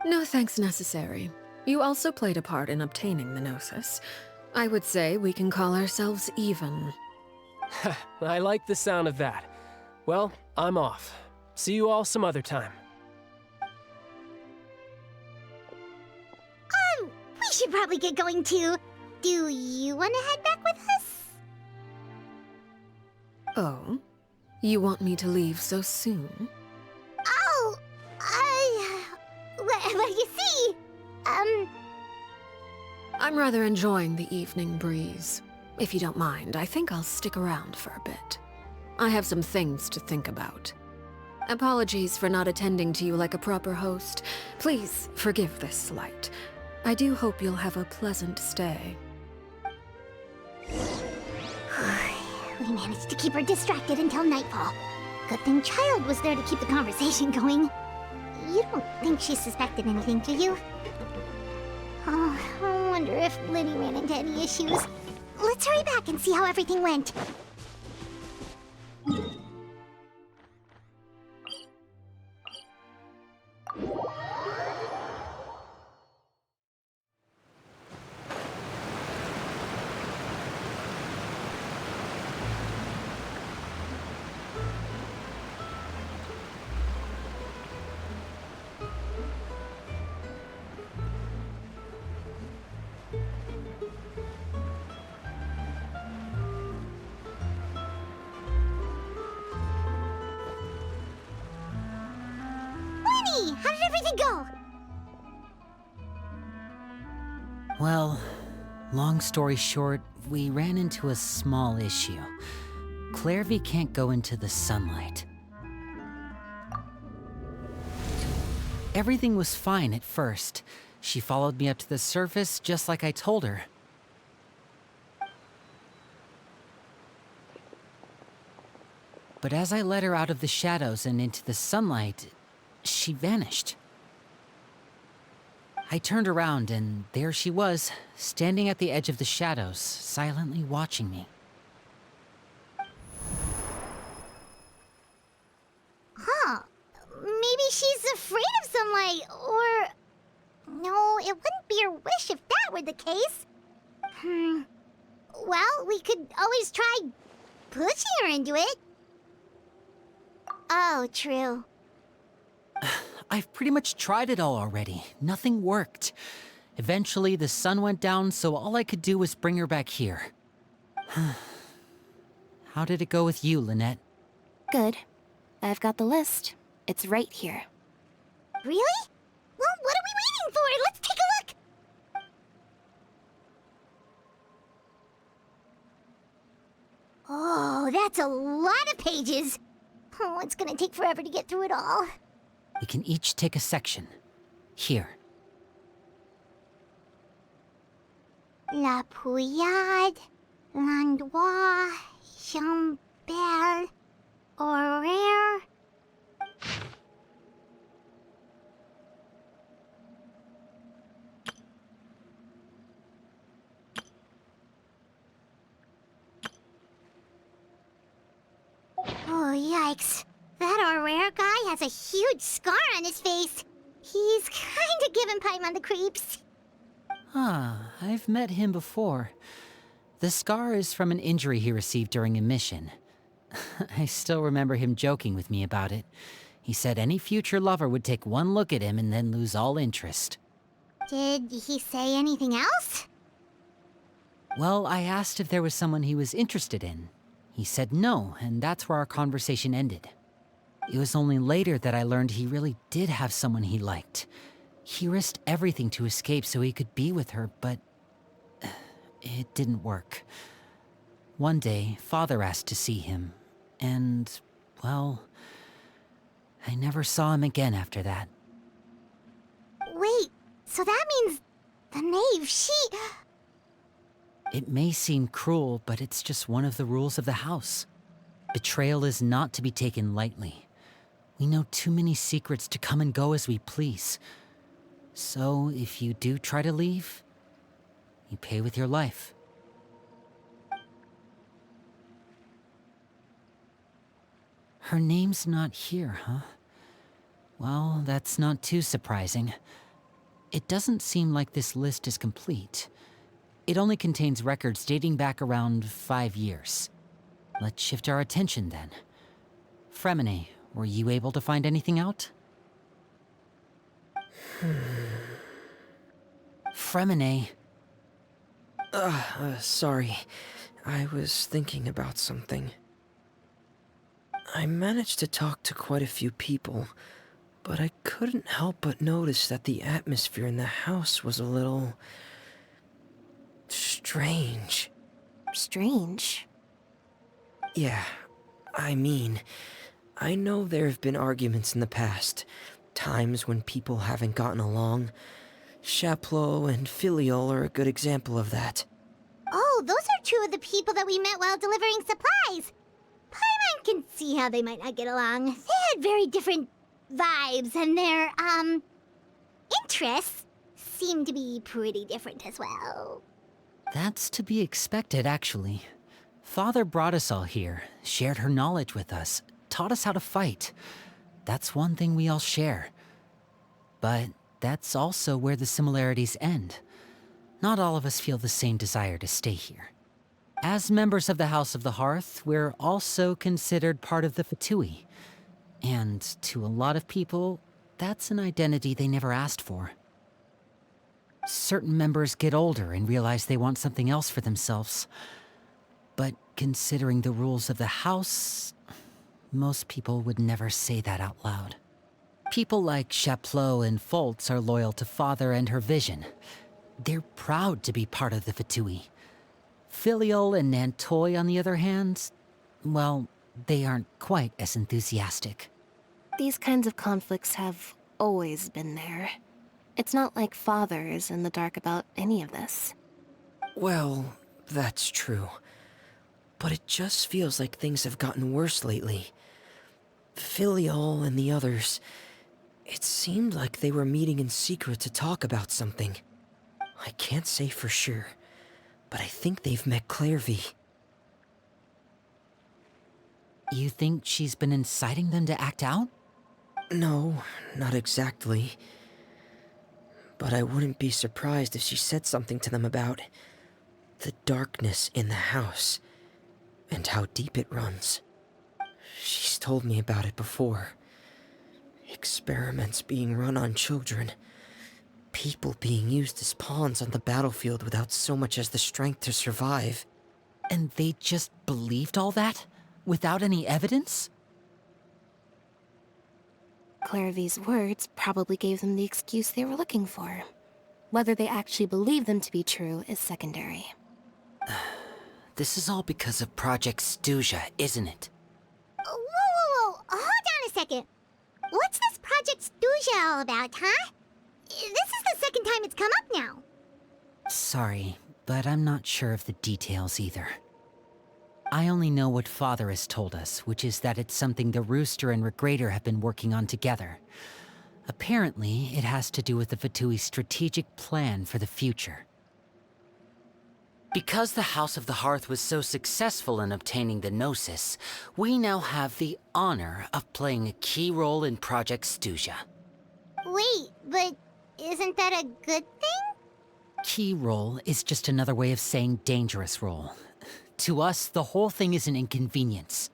No thanks necessary. You also played a part in obtaining the Gnosis. I would say we can call ourselves even. I like the sound of that. Well, I'm off. See you all some other time. We should probably get going too. Do you want to head back with us? Oh? You want me to leave so soon? Oh, well, you see, I'm rather enjoying the evening breeze. If you don't mind, I think I'll stick around for a bit. I have some things to think about. Apologies for not attending to you like a proper host. Please forgive this slight. I do hope you'll have a pleasant stay. We managed to keep her distracted until nightfall. Good thing Child was there to keep the conversation going. You don't think she suspected anything, do you? Oh, I wonder if Liddy ran into any issues. Let's hurry back and see how everything went. How did everything go? Well, long story short, we ran into a small issue. Clairvy can't go into the sunlight. Everything was fine at first. She followed me up to the surface just like I told her. But as I led her out of the shadows and into the sunlight, she vanished. I turned around and there she was, standing at the edge of the shadows, silently watching me. Huh. Maybe she's afraid of sunlight, or... No, it wouldn't be her wish if that were the case. Well, we could always try pushing her into it. Oh, true. I've pretty much tried it all already. Nothing worked. Eventually, the sun went down, so all I could do was bring her back here. How did it go with you, Lynette? Good. I've got the list. It's right here. Really? Well, what are we waiting for? Let's take a look! Oh, that's a lot of pages. Oh, it's gonna take forever to get through it all. We can each take a section. Here. La Pouillade, l'endroit, Chambel, horaire. Oh, yikes. That Aurere guy has a huge scar on his face. He's kinda giving Paimon the creeps. I've met him before. The scar is from an injury he received during a mission. I still remember him joking with me about it. He said any future lover would take one look at him and then lose all interest. Did he say anything else? Well, I asked if there was someone he was interested in. He said no, and that's where our conversation ended. It was only later that I learned he really did have someone he liked. He risked everything to escape so he could be with her, but it didn't work. One day, Father asked to see him, and, well, I never saw him again after that. Wait, so that means the knave, It may seem cruel, but it's just one of the rules of the house. Betrayal is not to be taken lightly. We know too many secrets to come and go as we please. So, if you do try to leave, you pay with your life. Her name's not here, huh? Well, that's not too surprising. It doesn't seem like this list is complete. It only contains records dating back around 5 years. Let's shift our attention then. Fremine, were you able to find anything out? Fremine. Sorry. I was thinking about something. I managed to talk to quite a few people, but I couldn't help but notice that the atmosphere in the house was a little strange. Strange? Yeah, I mean, I know there have been arguments in the past, times when people haven't gotten along. Chaplot and Filiol are a good example of that. Oh, those are two of the people that we met while delivering supplies. Paimon can see how they might not get along. They had very different vibes, and their, interests seem to be pretty different as well. That's to be expected, actually. Father brought us all here, shared her knowledge with us, taught us how to fight. That's one thing we all share. But that's also where the similarities end. Not all of us feel the same desire to stay here. As members of the House of the Hearth, we're also considered part of the Fatui. And to a lot of people, that's an identity they never asked for. Certain members get older and realize they want something else for themselves. But considering the rules of the house, most people would never say that out loud. People like Chaplot and Foltz are loyal to Father and her vision. They're proud to be part of the Fatui. Filiol and Nantoy, on the other hand, well, they aren't quite as enthusiastic. These kinds of conflicts have always been there. It's not like Father is in the dark about any of this. Well, that's true. But it just feels like things have gotten worse lately. Filiol and the others, it seemed like they were meeting in secret to talk about something. I can't say for sure, but I think they've met Clairvy. You think she's been inciting them to act out? No, not exactly. But I wouldn't be surprised if she said something to them about the darkness in the house and how deep it runs. She's told me about it before. Experiments being run on children. People being used as pawns on the battlefield without so much as the strength to survive. And they just believed all that? Without any evidence? Clairvy's words probably gave them the excuse they were looking for. Whether they actually believe them to be true is secondary. This is all because of Project Stuja, isn't it? Whoa. Hold on a second. What's this Project Stuja all about, huh? This is the second time it's come up now. Sorry, but I'm not sure of the details either. I only know what Father has told us, which is that it's something the Rooster and Regrader have been working on together. Apparently, it has to do with the Fatui's strategic plan for the future. Because the House of the Hearth was so successful in obtaining the Gnosis, we now have the honor of playing a key role in Project Stuja. Wait, but isn't that a good thing? Key role is just another way of saying dangerous role. To us, the whole thing is an inconvenience.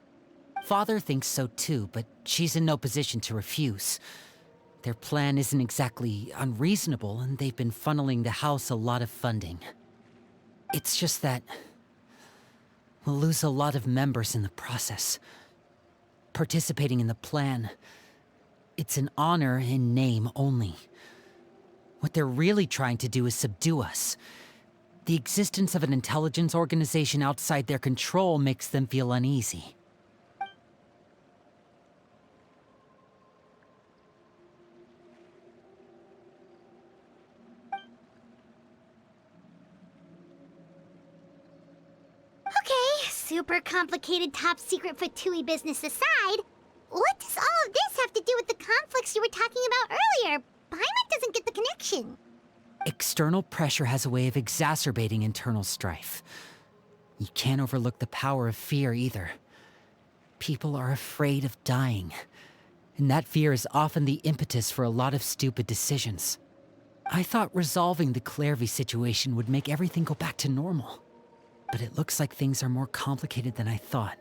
Father thinks so too, but she's in no position to refuse. Their plan isn't exactly unreasonable, and they've been funneling the house a lot of funding. It's just that we'll lose a lot of members in the process. Participating in the plan, it's an honor in name only. What they're really trying to do is subdue us. The existence of an intelligence organization outside their control makes them feel uneasy. Okay, super complicated top secret Fatui business aside, what does all of this have to do with the conflicts you were talking about earlier? Paimon doesn't get the connection. External pressure has a way of exacerbating internal strife. You can't overlook the power of fear either. People are afraid of dying, and that fear is often the impetus for a lot of stupid decisions. I thought resolving the Clairvy situation would make everything go back to normal, but it looks like things are more complicated than I thought.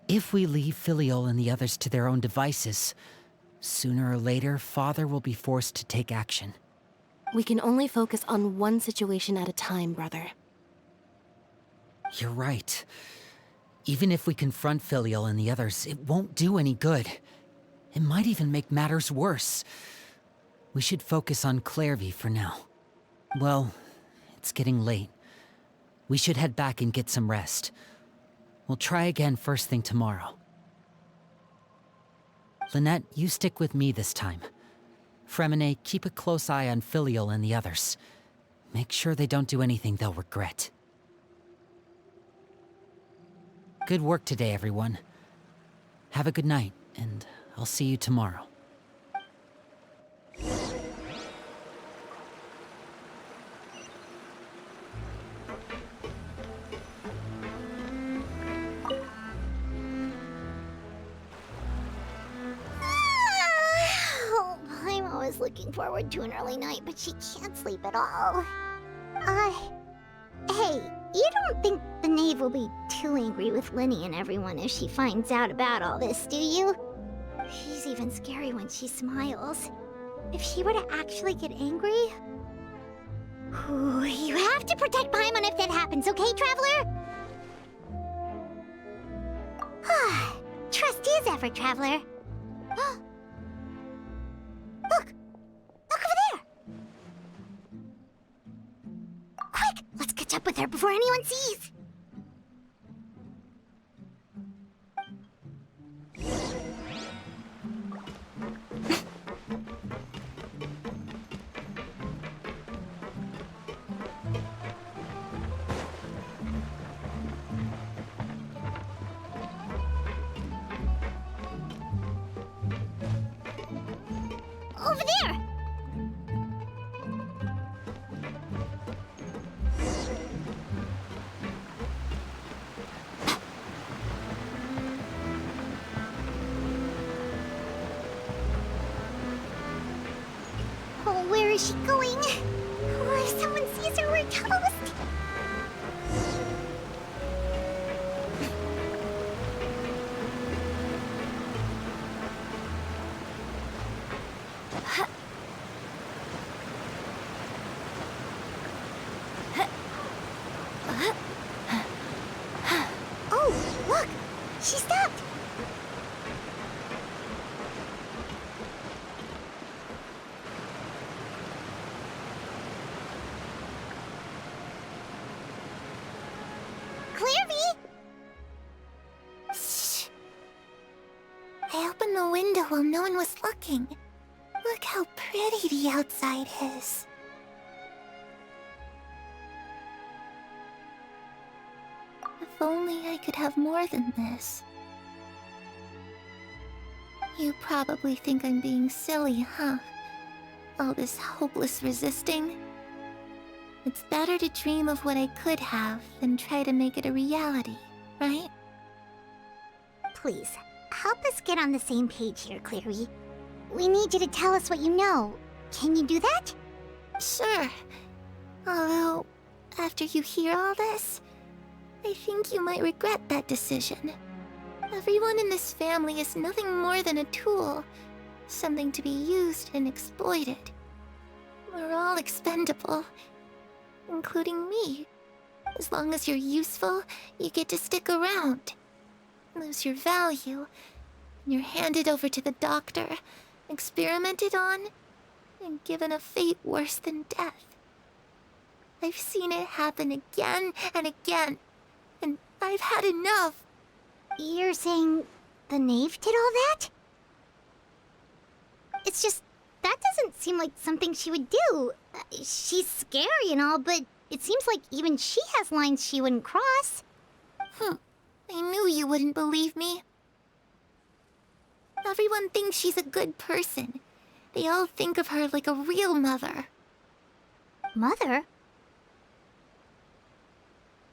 If we leave Filiol and the others to their own devices, sooner or later, Father will be forced to take action. We can only focus on one situation at a time, brother. You're right. Even if we confront Filiol and the others, it won't do any good. It might even make matters worse. We should focus on Clairvy for now. Well, it's getting late. We should head back and get some rest. We'll try again first thing tomorrow. Lynette, you stick with me this time. Fremine, keep a close eye on Filiol and the others. Make sure they don't do anything they'll regret. Good work today, everyone. Have a good night, and I'll see you tomorrow. Oh, Paimon was looking forward to an early night, but she can't sleep at all. Hey, you don't think the knave will be too angry with Linny and everyone if she finds out about all this, do you? She's even scary when she smiles. If she were to actually get angry... Ooh, you have to protect Paimon if that happens, okay, Traveler? Trust is ever, Traveler. Look! Look over there! Quick! Let's catch up with her before anyone sees! Over there! Oh, where is she going? Oh, if someone sees her, we're toast! Oh, look! She stopped! Clairvy! Shh. I opened the window while no one was looking. Look how pretty the outside is. If only I could have more than this. You probably think I'm being silly, huh? All this hopeless resisting. It's better to dream of what I could have than try to make it a reality, right? Please, help us get on the same page here, Clary. We need you to tell us what you know. Can you do that? Sure. Although, after you hear all this, I think you might regret that decision. Everyone in this family is nothing more than a tool. Something to be used and exploited. We're all expendable. Including me. As long as you're useful, you get to stick around. Lose your value, and you're handed over to the doctor, experimented on, and given a fate worse than death. I've seen it happen again and again, and I've had enough. You're saying the knave did all that? It's just, that doesn't seem like something she would do. She's scary and all, but it seems like even she has lines she wouldn't cross. I knew you wouldn't believe me. Everyone thinks she's a good person. They all think of her like a real mother. Mother?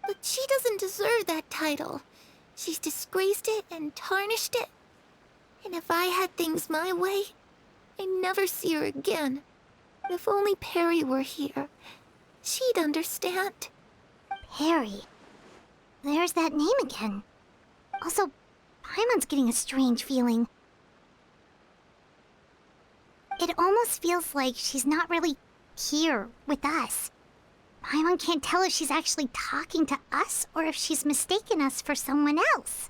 But she doesn't deserve that title. She's disgraced it and tarnished it. And if I had things my way, I'd never see her again. If only Perry were here, she'd understand. Perry. There's that name again. Also, Paimon's getting a strange feeling. It almost feels like she's not really here with us. Paimon can't tell if she's actually talking to us or if she's mistaken us for someone else.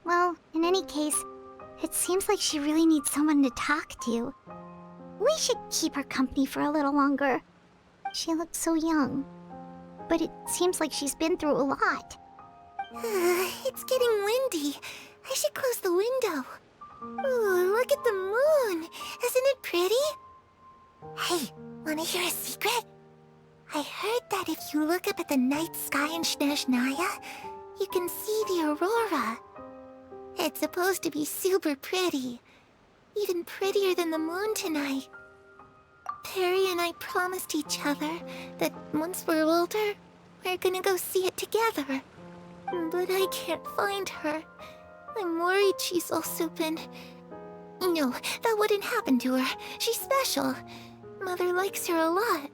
Well, in any case, it seems like she really needs someone to talk to. We should keep her company for a little longer. She looks so young. But it seems like she's been through a lot. It's getting windy. I should close the window. Ooh, look at the moon. Isn't it pretty? Hey, wanna hear a secret? I heard that if you look up at the night sky in Snezhnaya, you can see the aurora. It's supposed to be super pretty. Even prettier than the moon tonight. Perry and I promised each other that once we're older, we're gonna go see it together. But I can't find her. I'm worried she's also been... No, that wouldn't happen to her. She's special. Mother likes her a lot.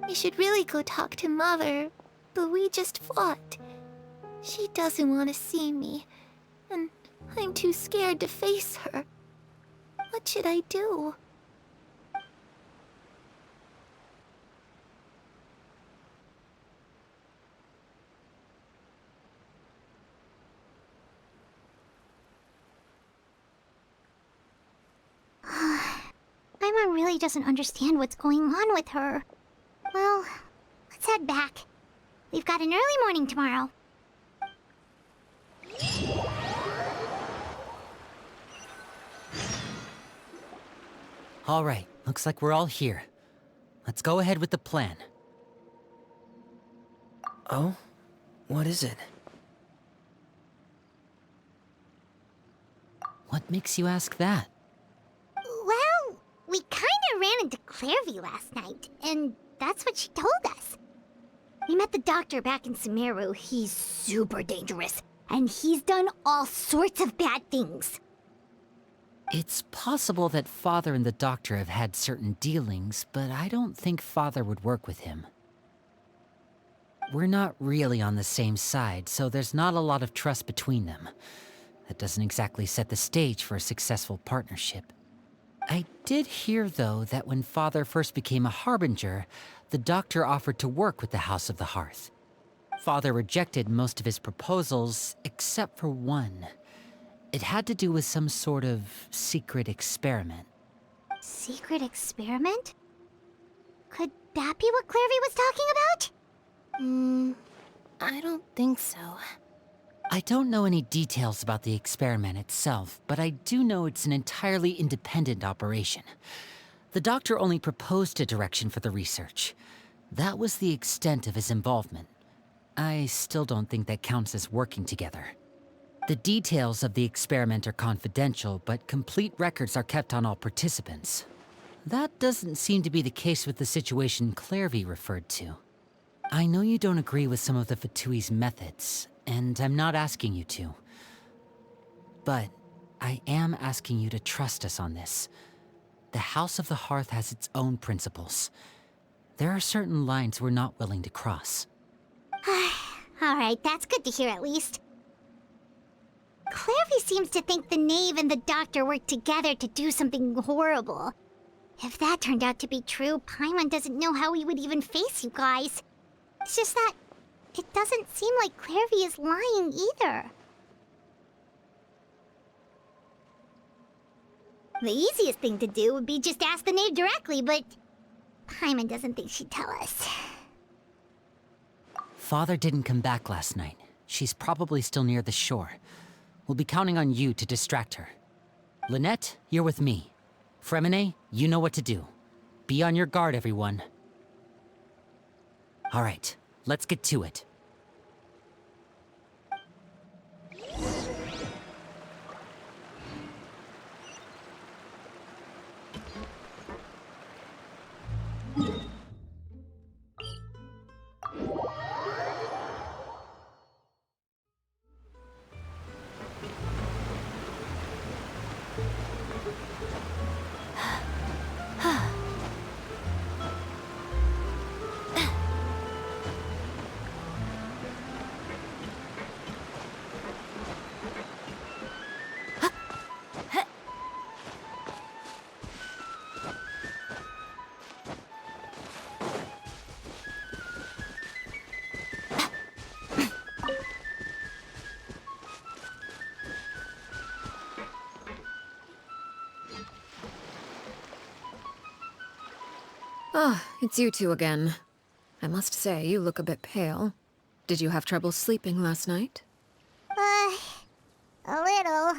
We should really go talk to Mother, but we just fought. She doesn't want to see me, and I'm too scared to face her. What should I do? Paimon really doesn't understand what's going on with her. Well, let's head back. We've got an early morning tomorrow. All right, looks like we're all here. Let's go ahead with the plan. Oh? What is it? What makes you ask that? Well, we kinda ran into Clairvy last night, and that's what she told us. We met the doctor back in Sumeru. He's super dangerous, and he's done all sorts of bad things. It's possible that Father and the Doctor have had certain dealings, but I don't think Father would work with him. We're not really on the same side, so there's not a lot of trust between them. That doesn't exactly set the stage for a successful partnership. I did hear, though, that when Father first became a Harbinger, the Doctor offered to work with the House of the Hearth. Father rejected most of his proposals, except for one. It had to do with some sort of secret experiment. Secret experiment? Could that be what Clairvy was talking about? I don't think so. I don't know any details about the experiment itself, but I do know it's an entirely independent operation. The Doctor only proposed a direction for the research. That was the extent of his involvement. I still don't think that counts as working together. The details of the experiment are confidential, but complete records are kept on all participants. That doesn't seem to be the case with the situation Clairvy referred to. I know you don't agree with some of the Fatui's methods, and I'm not asking you to. But I am asking you to trust us on this. The House of the Hearth has its own principles. There are certain lines we're not willing to cross. Alright, that's good to hear at least. Clairvy seems to think the knave and the doctor worked together to do something horrible. If that turned out to be true, Paimon doesn't know how he would even face you guys. It's just that it doesn't seem like Clairvy is lying either. The easiest thing to do would be just ask the knave directly, but Paimon doesn't think she'd tell us. Father didn't come back last night. She's probably still near the shore. We'll be counting on you to distract her. Lynette, you're with me. Fremine, you know what to do. Be on your guard, everyone. All right, let's get to it. Ah, it's you two again. I must say, you look a bit pale. Did you have trouble sleeping last night? A little.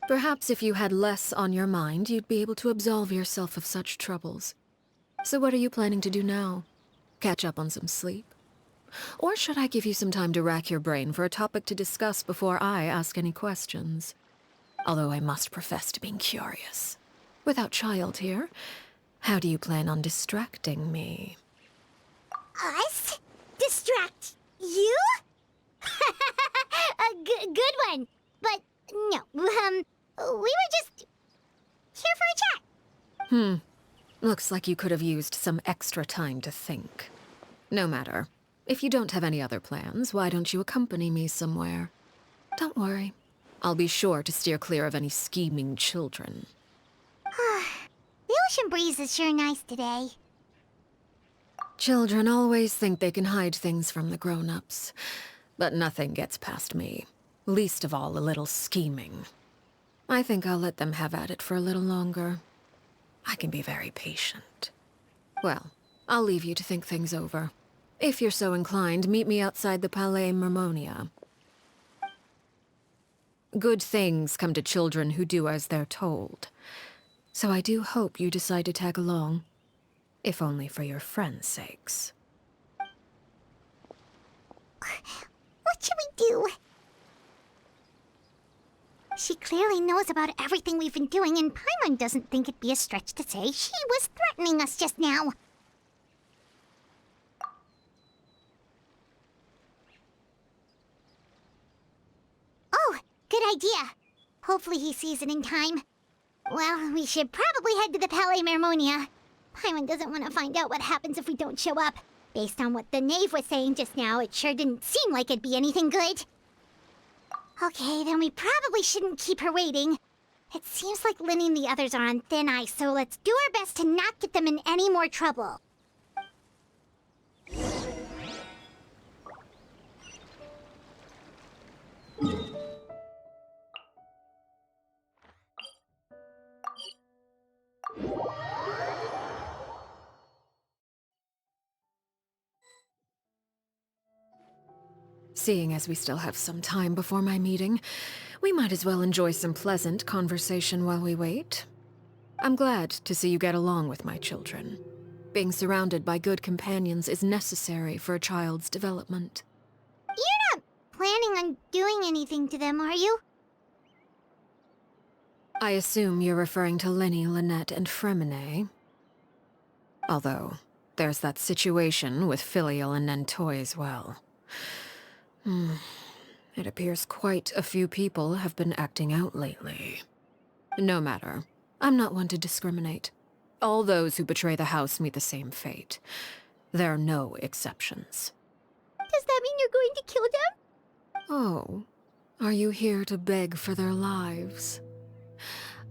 Perhaps if you had less on your mind, you'd be able to absolve yourself of such troubles. So what are you planning to do now? Catch up on some sleep? Or should I give you some time to rack your brain for a topic to discuss before I ask any questions? Although I must profess to being curious. Without child here, how do you plan on distracting me? Us? Distract you? Good one. But no, we were just here for a chat. Looks like you could have used some extra time to think. No matter. If you don't have any other plans, why don't you accompany me somewhere? Don't worry. I'll be sure to steer clear of any scheming children. The ocean breeze is sure nice today. Children always think they can hide things from the grown-ups. But nothing gets past me. Least of all a little scheming. I think I'll let them have at it for a little longer. I can be very patient. Well, I'll leave you to think things over. If you're so inclined, meet me outside the Palais Mermonia. Good things come to children who do as they're told. So I do hope you decide to tag along. If only for your friends' sakes. What should we do? She clearly knows about everything we've been doing, and Paimon doesn't think it'd be a stretch to say she was threatening us just now. Oh, good idea. Hopefully he sees it in time. Well, we should probably head to the Palais Mermonia. Paimon doesn't want to find out what happens if we don't show up. Based on what the knave was saying just now, it sure didn't seem like it'd be anything good. Okay, then we probably shouldn't keep her waiting. It seems like Lynnie and the others are on thin ice, so let's do our best to not get them in any more trouble. Seeing as we still have some time before my meeting, we might as well enjoy some pleasant conversation while we wait. I'm glad to see you get along with my children. Being surrounded by good companions is necessary for a child's development. You're not planning on doing anything to them, are you? I assume you're referring to Lynnie, Lynette, and Fremine. Although, there's that situation with Filial and Nentoy as well. It appears quite a few people have been acting out lately. No matter. I'm not one to discriminate. All those who betray the house meet the same fate. There are no exceptions. Does that mean you're going to kill them? Oh, are you here to beg for their lives?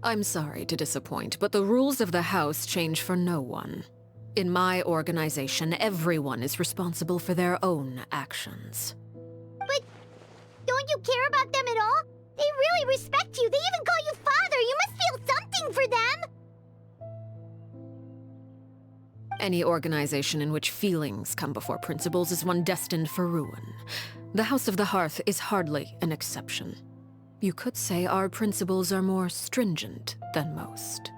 I'm sorry to disappoint, but the rules of the house change for no one. In my organization, everyone is responsible for their own actions. But don't you care about them at all? They really respect you. They even call you father. You must feel something for them. Any organization in which feelings come before principles is one destined for ruin. The House of the Hearth is hardly an exception. You could say our principles are more stringent than most.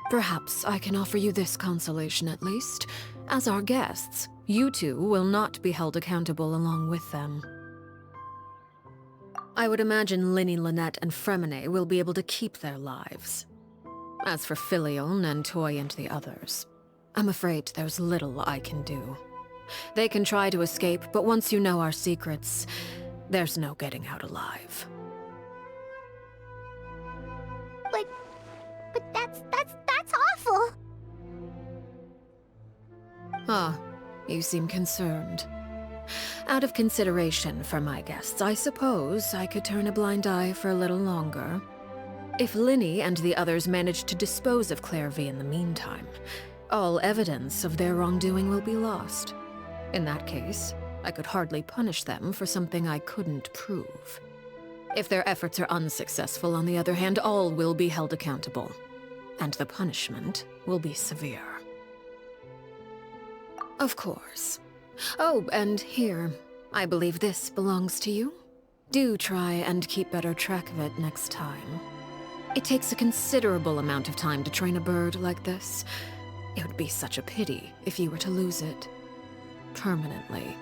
Perhaps I can offer you this consolation at least. As our guests, you two will not be held accountable along with them. I would imagine Linny, Lynette, and Fremine will be able to keep their lives. As for Filion and Toy and the others, I'm afraid there's little I can do. They can try to escape, but once you know our secrets, there's no getting out alive. But that's awful. Ah, you seem concerned. Out of consideration for my guests, I suppose I could turn a blind eye for a little longer. If Linny and the others manage to dispose of Clairvy in the meantime, all evidence of their wrongdoing will be lost. In that case, I could hardly punish them for something I couldn't prove. If their efforts are unsuccessful, on the other hand, all will be held accountable. And the punishment will be severe. Of course. Oh, and here, I believe this belongs to you. Do try and keep better track of it next time. It takes a considerable amount of time to train a bird like this. It would be such a pity if you were to lose it. Permanently.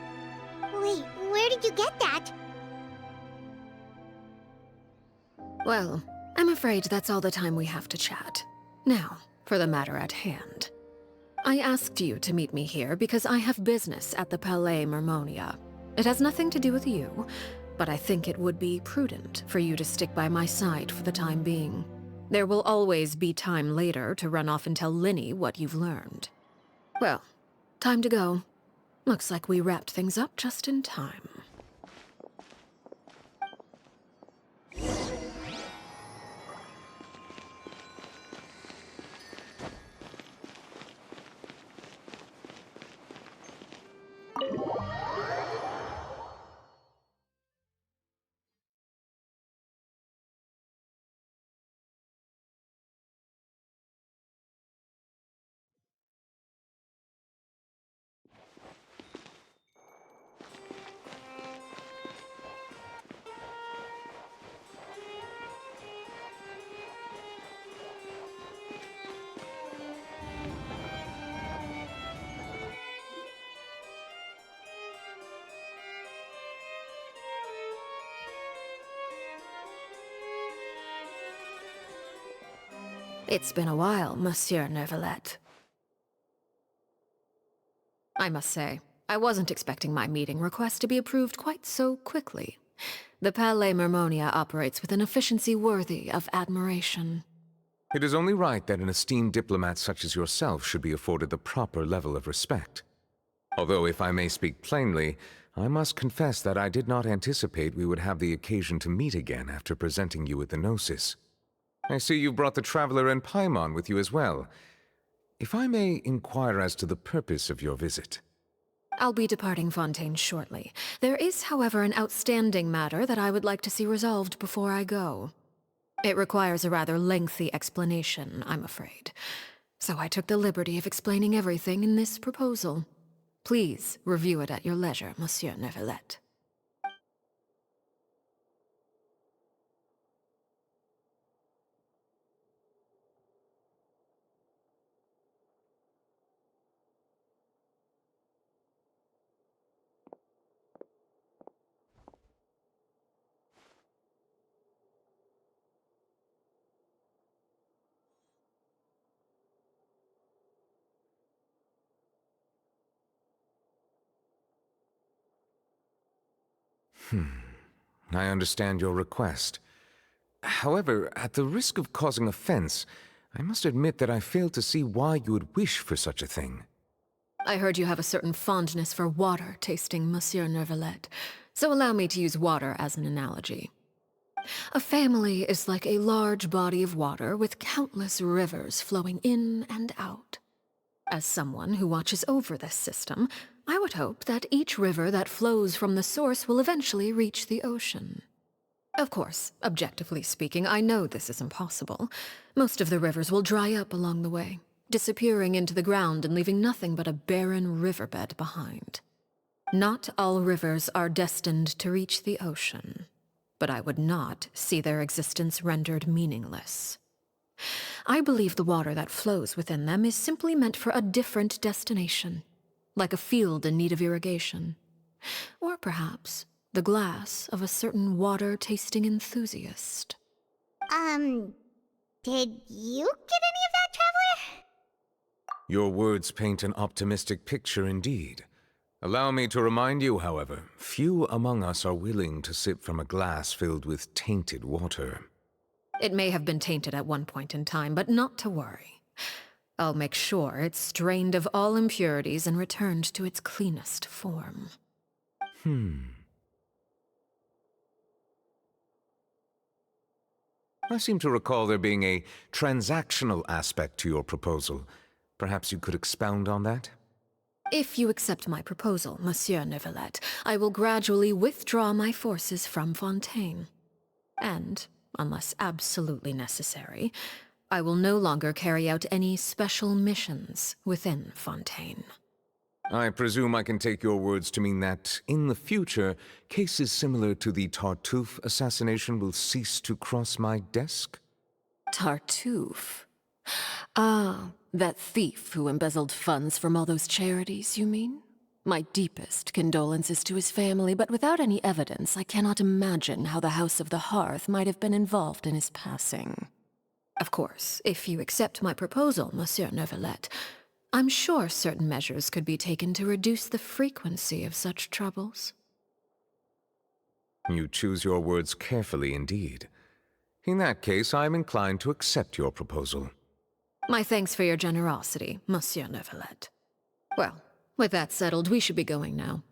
Wait, where did you get that? Well, I'm afraid that's all the time we have to chat. Now, for the matter at hand. I asked you to meet me here because I have business at the Palais Mermonia. It has nothing to do with you, but I think it would be prudent for you to stick by my side for the time being. There will always be time later to run off and tell Linny what you've learned. Well, time to go. Looks like we wrapped things up just in time. It's been a while, Monsieur Neuvillette. I must say, I wasn't expecting my meeting request to be approved quite so quickly. The Palais Mermonia operates with an efficiency worthy of admiration. It is only right that an esteemed diplomat such as yourself should be afforded the proper level of respect. Although, if I may speak plainly, I must confess that I did not anticipate we would have the occasion to meet again after presenting you with the Gnosis. I see you've brought the Traveler and Paimon with you as well. If I may inquire as to the purpose of your visit. I'll be departing Fontaine shortly. There is, however, an outstanding matter that I would like to see resolved before I go. It requires a rather lengthy explanation, I'm afraid. So I took the liberty of explaining everything in this proposal. Please review it at your leisure, Monsieur Neuvillette. I understand your request. However, at the risk of causing offense, I must admit that I fail to see why you would wish for such a thing. I heard you have a certain fondness for water tasting, Monsieur Neuvillette, so allow me to use water as an analogy. A family is like a large body of water with countless rivers flowing in and out. As someone who watches over this system, I would hope that each river that flows from the source will eventually reach the ocean. Of course, objectively speaking, I know this is impossible. Most of the rivers will dry up along the way, disappearing into the ground and leaving nothing but a barren riverbed behind. Not all rivers are destined to reach the ocean, but I would not see their existence rendered meaningless. I believe the water that flows within them is simply meant for a different destination, like a field in need of irrigation. Or perhaps the glass of a certain water-tasting enthusiast. Did you get any of that, Traveler? Your words paint an optimistic picture indeed. Allow me to remind you, however, few among us are willing to sip from a glass filled with tainted water. It may have been tainted at one point in time, but not to worry. I'll make sure it's strained of all impurities and returned to its cleanest form. I seem to recall there being a transactional aspect to your proposal. Perhaps you could expound on that? If you accept my proposal, Monsieur Neuvillette, I will gradually withdraw my forces from Fontaine. And, unless absolutely necessary, I will no longer carry out any special missions within Fontaine. I presume I can take your words to mean that, in the future, cases similar to the Tartuffe assassination will cease to cross my desk? Tartuffe? Ah, that thief who embezzled funds from all those charities, you mean? My deepest condolences to his family, but without any evidence, I cannot imagine how the House of the Hearth might have been involved in his passing. Of course, if you accept my proposal, Monsieur Neuvillette, I'm sure certain measures could be taken to reduce the frequency of such troubles. You choose your words carefully indeed. In that case, I am inclined to accept your proposal. My thanks for your generosity, Monsieur Neuvillette. Well, with that settled, we should be going now.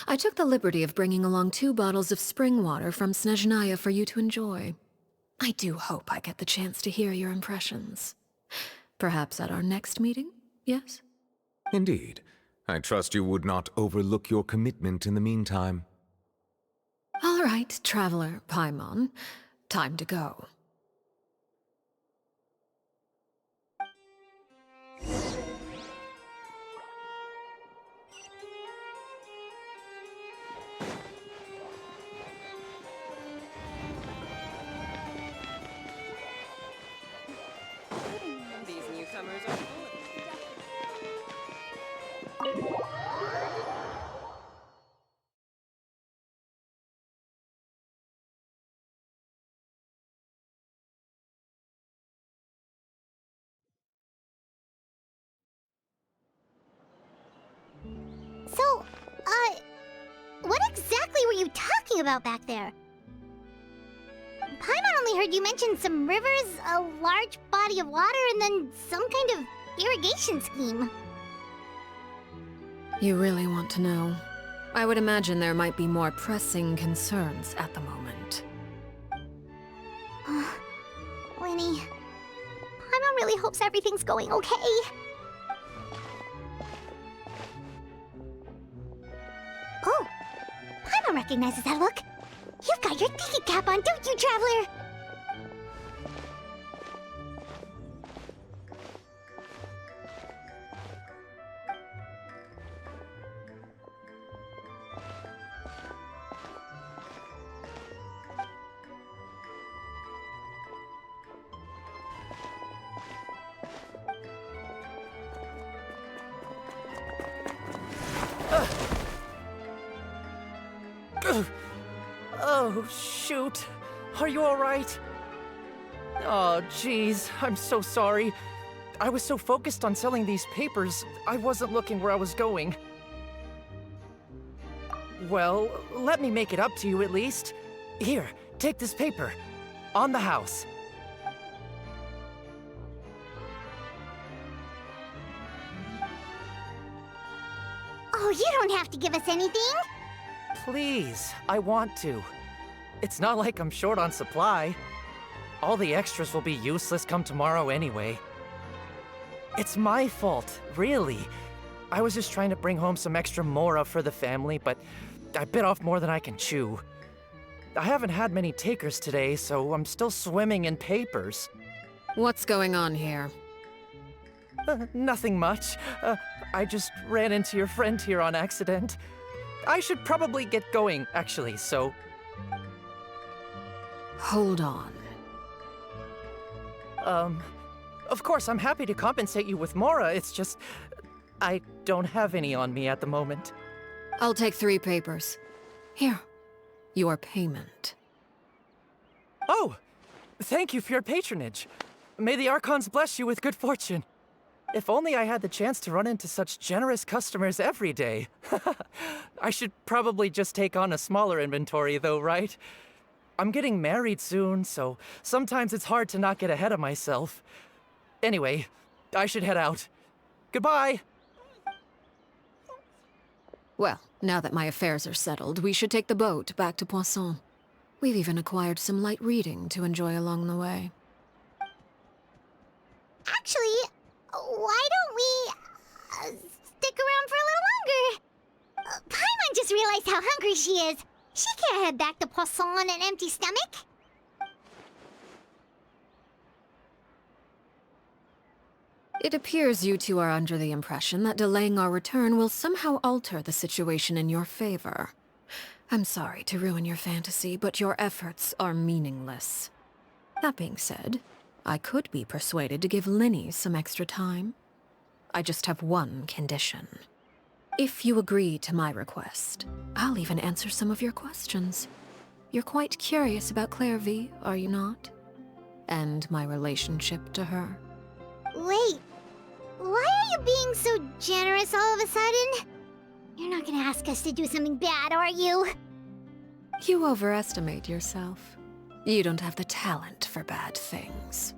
I took the liberty of bringing along 2 bottles of spring water from Snezhnaya for you to enjoy. I do hope I get the chance to hear your impressions. Perhaps at our next meeting, yes? Indeed. I trust you would not overlook your commitment in the meantime. All right, Traveler Paimon. Time to go. These newcomers are full of So, what exactly were you talking about back there? Paimon only heard you mention some rivers, a large body of water, and then some kind of irrigation scheme. You really want to know? I would imagine there might be more pressing concerns at the moment. Winnie, Paimon really hopes everything's going okay. Oh, Paimon recognizes that look. You've got your ticket cap on, don't you, Traveler? Oh, shoot. Are you alright? Oh, jeez. I'm so sorry. I was so focused on selling these papers, I wasn't looking where I was going. Well, let me make it up to you at least. Here, take this paper. On the house. Oh, you don't have to give us anything. Please, I want to. It's not like I'm short on supply. All the extras will be useless come tomorrow anyway. It's my fault, really. I was just trying to bring home some extra mora for the family, but I bit off more than I can chew. I haven't had many takers today, so I'm still swimming in papers. What's going on here? Nothing much. I just ran into your friend here on accident. I should probably get going, actually, so... Hold on. Of course, I'm happy to compensate you with mora, it's just... I don't have any on me at the moment. I'll take 3 papers. Here. Your payment. Oh! Thank you for your patronage. May the Archons bless you with good fortune. If only I had the chance to run into such generous customers every day. I should probably just take on a smaller inventory though, right? I'm getting married soon, so sometimes it's hard to not get ahead of myself. Anyway, I should head out. Goodbye! Well, now that my affairs are settled, we should take the boat back to Poisson. We've even acquired some light reading to enjoy along the way. Actually, why don't we stick around for a little longer? Paimon just realized how hungry she is. She can't head back to Poisson on an empty stomach. It appears you two are under the impression that delaying our return will somehow alter the situation in your favor. I'm sorry to ruin your fantasy, but your efforts are meaningless. That being said, I could be persuaded to give Linny some extra time. I just have one condition. If you agree to my request, I'll even answer some of your questions. You're quite curious about Clairvy, are you not? And my relationship to her. Wait, why are you being so generous all of a sudden? You're not gonna ask us to do something bad, are you? You overestimate yourself. You don't have the talent for bad things.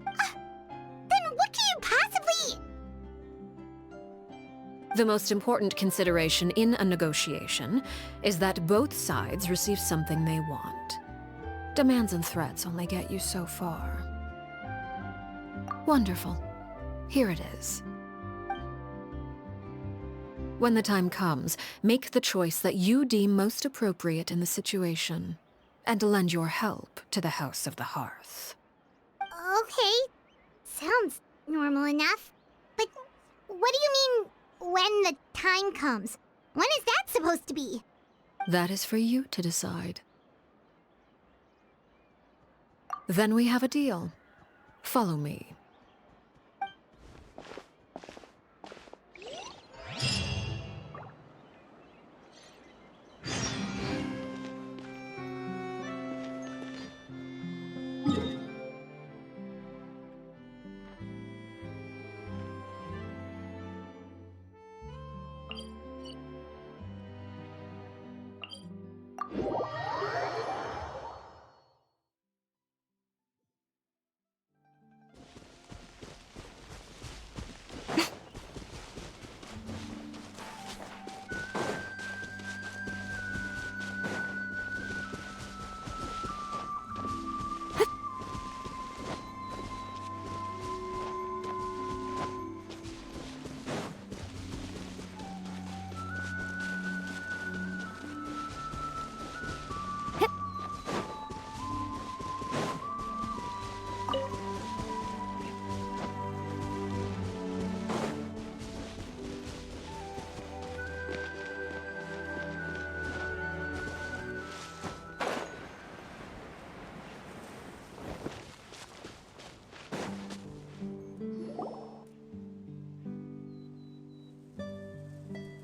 Then what can you possibly... The most important consideration in a negotiation is that both sides receive something they want. Demands and threats only get you so far. Wonderful. Here it is. When the time comes, make the choice that you deem most appropriate in the situation, and lend your help to the House of the Hearth. Okay, sounds normal enough. But what do you mean, when the time comes? When is that supposed to be? That is for you to decide. Then we have a deal. Follow me.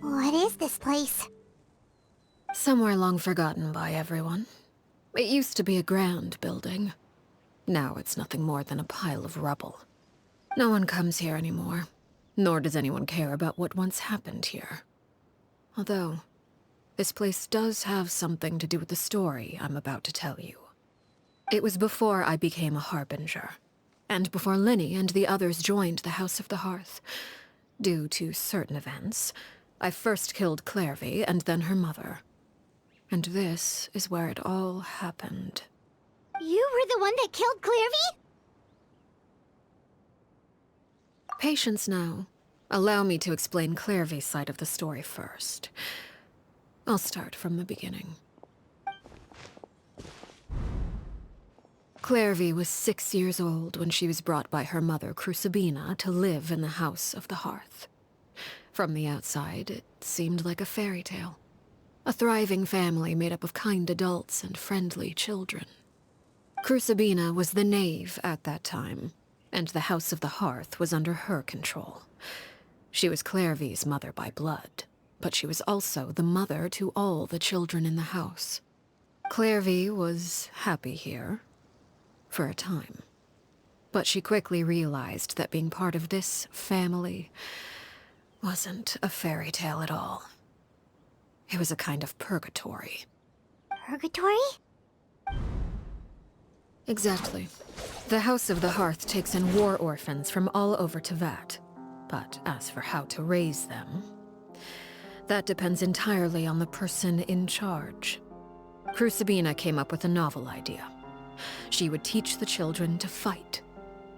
What is this place? Somewhere long forgotten by everyone. It used to be a grand building. Now it's nothing more than a pile of rubble. No one comes here anymore, nor does anyone care about what once happened here. Although, this place does have something to do with the story I'm about to tell you. It was before I became a Harbinger, and before Linny and the others joined the House of the Hearth. Due to certain events, I first killed Clairvy and then her mother. And this is where it all happened. You were the one that killed Clairvy? Patience now. Allow me to explain Clairvy's side of the story first. I'll start from the beginning. Clairvy was 6 years old when she was brought by her mother, Crucibina, to live in the House of the Hearth. From the outside, it seemed like a fairy tale. A thriving family made up of kind adults and friendly children. Crucibina was the knave at that time, and the House of the Hearth was under her control. She was Clairvy's mother by blood, but she was also the mother to all the children in the house. Clairvy was happy here, for a time. But she quickly realized that being part of this family wasn't a fairy tale at all. It was a kind of purgatory. Purgatory? Exactly. The House of the Hearth takes in war orphans from all over Tevat. But as for how to raise them, that depends entirely on the person in charge. Crucibina came up with a novel idea. She would teach the children to fight,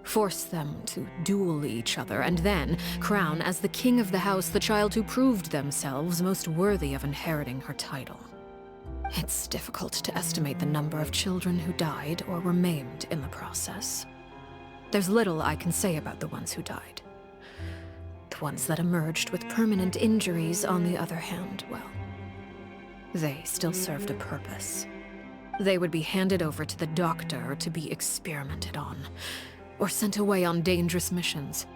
force them to duel each other, and then crown as the king of the house the child who proved themselves most worthy of inheriting her title. It's difficult to estimate the number of children who died or were maimed in the process. There's little I can say about the ones who died. The ones that emerged with permanent injuries, on the other hand, well, they still served a purpose. They would be handed over to the doctor to be experimented on, or sent away on dangerous missions.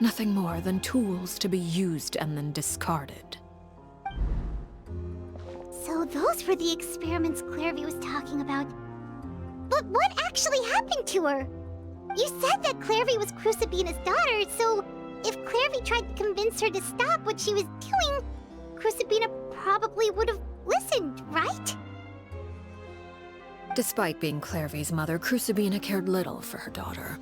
Nothing more than tools to be used and then discarded. So those were the experiments Clairvy was talking about. But what actually happened to her? You said that Clairvy was Crucibina's daughter, so if Clairvy tried to convince her to stop what she was doing, Crucibina probably would have listened, right? Despite being Clairvy's mother, Crucibina cared little for her daughter.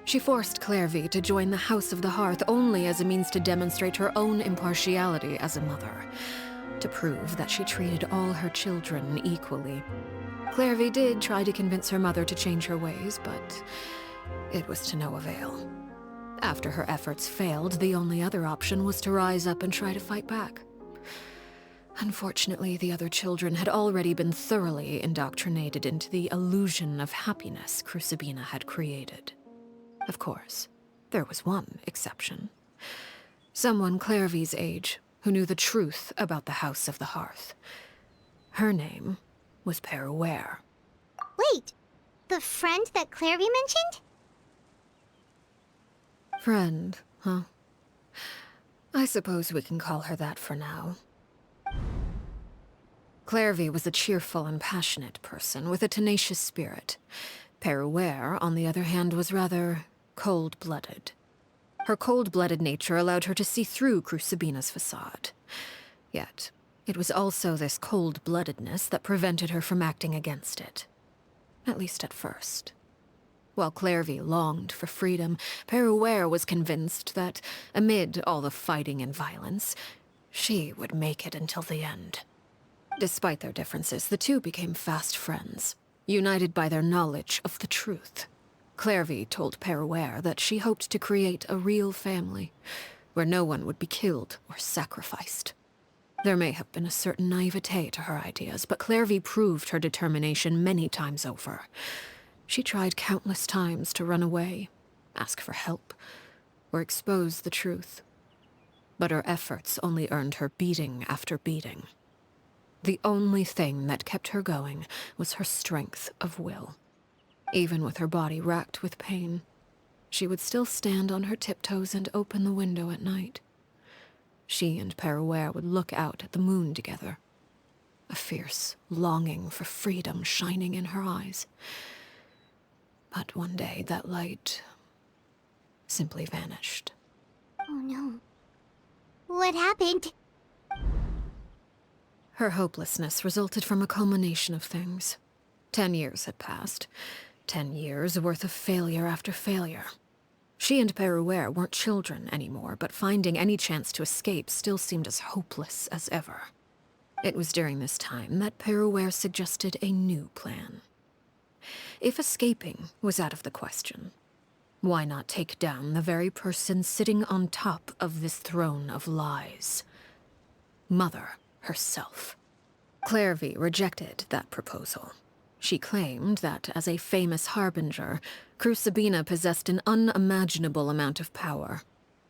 She forced Clairvy to join the House of the Hearth only as a means to demonstrate her own impartiality as a mother, to prove that she treated all her children equally. Clairvy did try to convince her mother to change her ways, but it was to no avail. After her efforts failed, the only other option was to rise up and try to fight back. Unfortunately, the other children had already been thoroughly indoctrinated into the illusion of happiness Crucibina had created. Of course, there was one exception. Someone Clairvy's age who knew the truth about the House of the Hearth. Her name was Peruere. Wait, the friend that Clairvy mentioned? Friend, huh? I suppose we can call her that for now. Clairvy was a cheerful and passionate person with a tenacious spirit. Peruere, on the other hand, was rather cold-blooded. Her cold-blooded nature allowed her to see through Crucibina's facade. Yet, it was also this cold-bloodedness that prevented her from acting against it. At least at first. While Clairvy longed for freedom, Peruere was convinced that, amid all the fighting and violence, she would make it until the end. Despite their differences, the two became fast friends, united by their knowledge of the truth. Clairvy told Peruere that she hoped to create a real family, where no one would be killed or sacrificed. There may have been a certain naivete to her ideas, but Clairvy proved her determination many times over. She tried countless times to run away, ask for help, or expose the truth. But her efforts only earned her beating after beating. The only thing that kept her going was her strength of will. Even with her body racked with pain, she would still stand on her tiptoes and open the window at night. She and Peruere would look out at the moon together, a fierce longing for freedom shining in her eyes. But one day that light simply vanished. Oh no. What happened? Her hopelessness resulted from a culmination of things. 10 years had passed. 10 years worth of failure after failure. She and Perouer weren't children anymore, but finding any chance to escape still seemed as hopeless as ever. It was during this time that Perouer suggested a new plan. If escaping was out of the question, why not take down the very person sitting on top of this throne of lies? Mother herself. Clairvy rejected that proposal. She claimed that, as a famous harbinger, Crucibina possessed an unimaginable amount of power.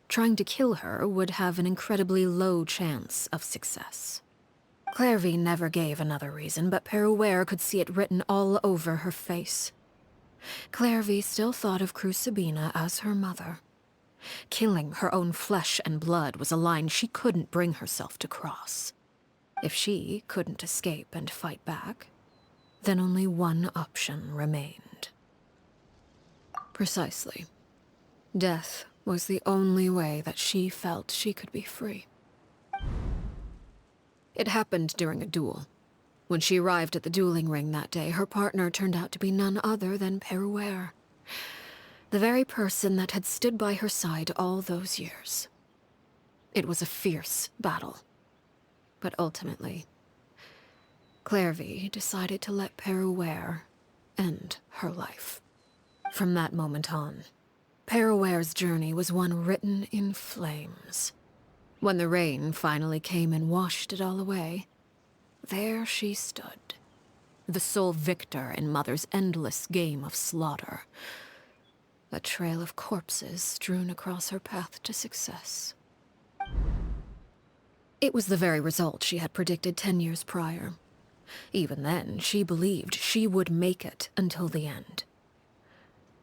Trying to kill her would have an incredibly low chance of success. Clairvy never gave another reason, but Perouer could see it written all over her face. Clairvy still thought of Crucibina as her mother. Killing her own flesh and blood was a line she couldn't bring herself to cross. If she couldn't escape and fight back, then only one option remained. Precisely. Death was the only way that she felt she could be free. It happened during a duel. When she arrived at the dueling ring that day, her partner turned out to be none other than Perouer, the very person that had stood by her side all those years. It was a fierce battle. But ultimately, Clairvy decided to let Perouer end her life. From that moment on, Perouer's journey was one written in flames. When the rain finally came and washed it all away, there she stood, the sole victor in Mother's endless game of slaughter. A trail of corpses strewn across her path to success. It was the very result she had predicted 10 years prior. Even then, she believed she would make it until the end.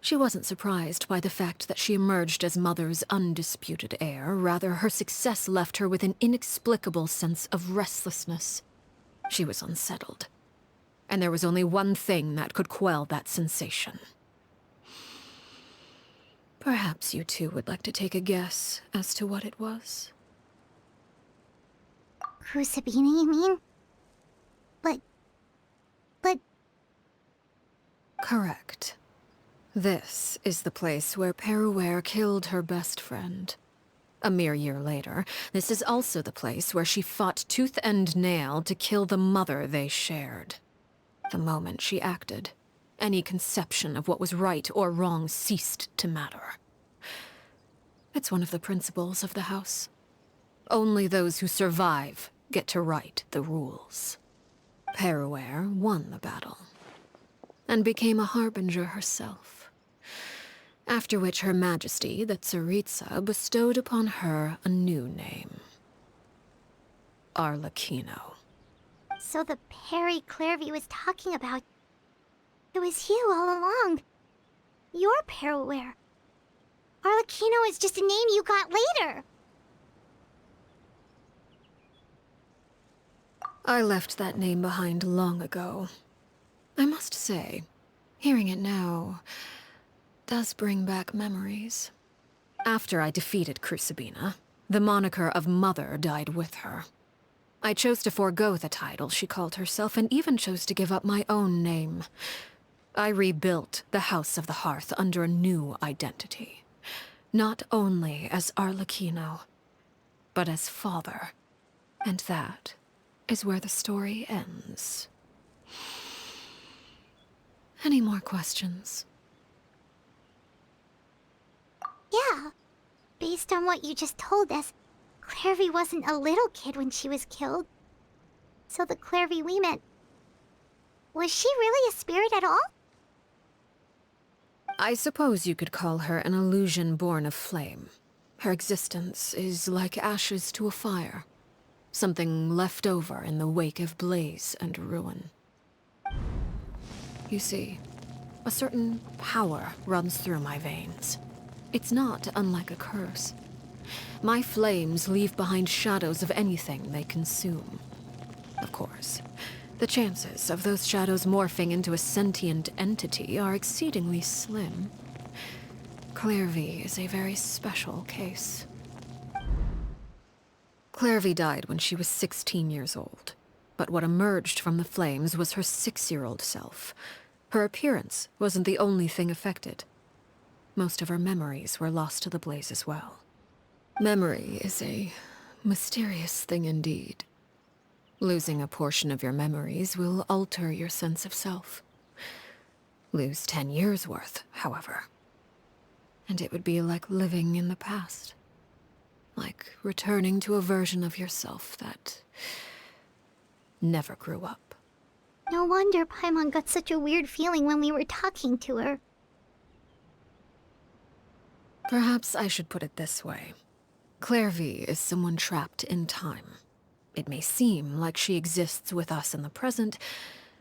She wasn't surprised by the fact that she emerged as Mother's undisputed heir. Rather, her success left her with an inexplicable sense of restlessness. She was unsettled, and there was only one thing that could quell that sensation. Perhaps you two would like to take a guess as to what it was? Crucibina, you mean? But... Correct. This is the place where Perouer killed her best friend. A mere year later, this is also the place where she fought tooth and nail to kill the mother they shared. The moment she acted, any conception of what was right or wrong ceased to matter. It's one of the principles of the house. Only those who survive get to write the rules. Perouer won the battle, and became a harbinger herself. After which Her Majesty, the Tsaritsa, bestowed upon her a new name. Arlecchino. So the Perry Clairvy was talking about... It was you all along. You're Perouer. Arlecchino is just a name you got later. I left that name behind long ago. I must say, hearing it now does bring back memories. After I defeated Crucibina, the moniker of Mother died with her. I chose to forego the title she called herself, and even chose to give up my own name. I rebuilt the House of the Hearth under a new identity. Not only as Arlecchino, but as father. And that is where the story ends. Any more questions? Yeah. Based on what you just told us, Clairvy wasn't a little kid when she was killed. So the Clairvy we met... Was she really a spirit at all? I suppose you could call her an illusion born of flame. Her existence is like ashes to a fire. Something left over in the wake of blaze and ruin. You see, a certain power runs through my veins. It's not unlike a curse. My flames leave behind shadows of anything they consume. Of course, the chances of those shadows morphing into a sentient entity are exceedingly slim. Clairvy is a very special case. Clairvy died when she was 16 years old, but what emerged from the flames was her 6-year-old self. Her appearance wasn't the only thing affected. most of her memories were lost to the blaze as well. Memory is a mysterious thing indeed. Losing a portion of your memories will alter your sense of self. Lose 10 years' worth, however, and it would be like living in the past. Like returning to a version of yourself that never grew up. No wonder Paimon got such a weird feeling when we were talking to her. Perhaps I should put it this way. Clairvy is someone trapped in time. It may seem like she exists with us in the present,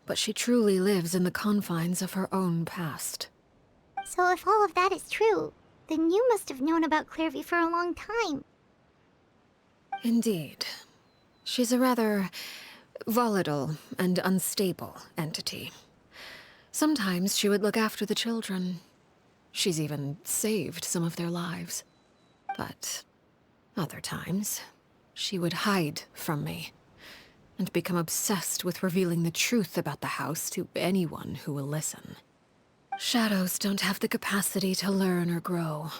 but she truly lives in the confines of her own past. So if all of that is true, then you must have known about Clairvy for a long time. Indeed. She's a rather volatile and unstable entity. Sometimes she would look after the children. She's even saved some of their lives. But other times, she would hide from me and become obsessed with revealing the truth about the house to anyone who will listen. Shadows don't have the capacity to learn or grow.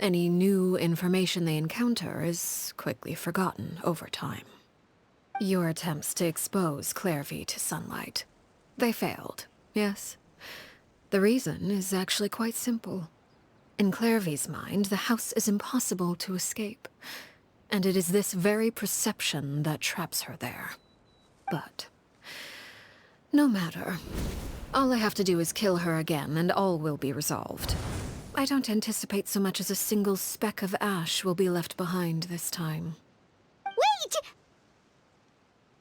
Any new information they encounter is quickly forgotten over time. Your attempts to expose Clairvy to sunlight. They failed, yes? The reason is actually quite simple. In Clairvy's mind, the house is impossible to escape, and it is this very perception that traps her there. But no matter. All I have to do is kill her again, and all will be resolved. I don't anticipate so much as a single speck of ash will be left behind this time. Wait!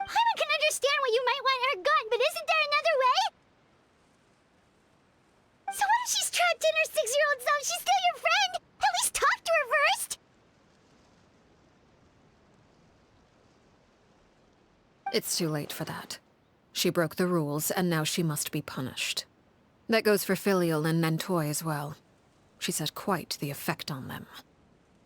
Paimon can understand why you might want her gone, but isn't there another way? So what if she's trapped in her 6-year-old self? She's still your friend! At least talk to her first! It's too late for that. She broke the rules, and now she must be punished. That goes for Filial and Nantoy as well. She's had quite the effect on them.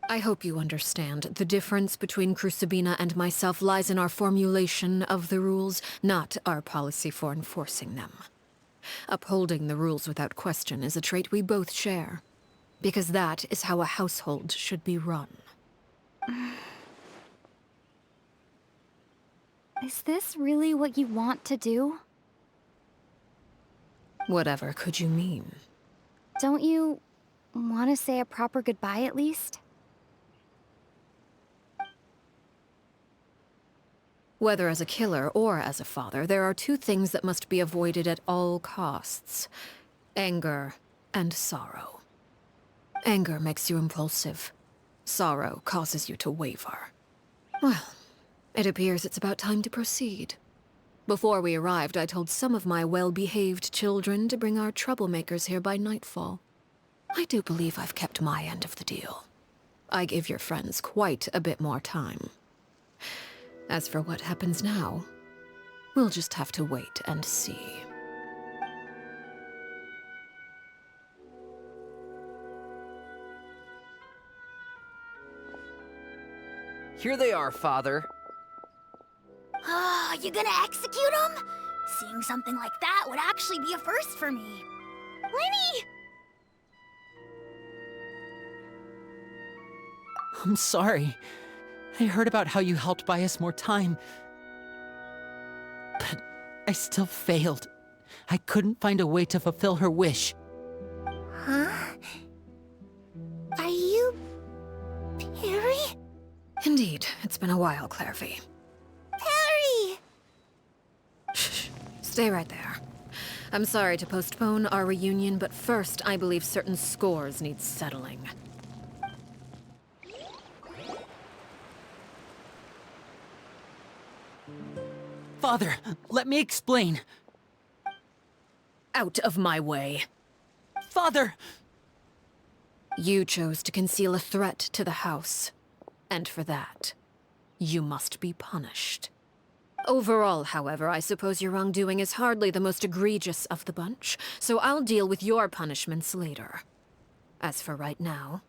I hope you understand. The difference between Crucibina and myself lies in our formulation of the rules, not our policy for enforcing them. Upholding the rules without question is a trait we both share, because that is how a household should be run. Is this really what you want to do? Whatever could you mean? Don't you want to say a proper goodbye at least? Whether as a killer or as a father, there are two things that must be avoided at all costs: anger and sorrow. Anger makes you impulsive. Sorrow causes you to waver. Well, it appears it's about time to proceed. Before we arrived, I told some of my well-behaved children to bring our troublemakers here by nightfall. I do believe I've kept my end of the deal. I gave your friends quite a bit more time. As for what happens now, we'll just have to wait and see. Here they are, Father. You gonna execute him? Seeing something like that would actually be a first for me. Lenny! I'm sorry. I heard about how you helped buy us more time. But I still failed. I couldn't find a way to fulfill her wish. Huh? Are you... Perry? Indeed, it's been a while, Clairvy. Perry! Shh, stay right there. I'm sorry to postpone our reunion, but first I believe certain scores need settling. Father, let me explain. Out of my way. Father! You chose to conceal a threat to the house. And for that, you must be punished. Overall, however, I suppose your wrongdoing is hardly the most egregious of the bunch, so I'll deal with your punishments later. As for right now,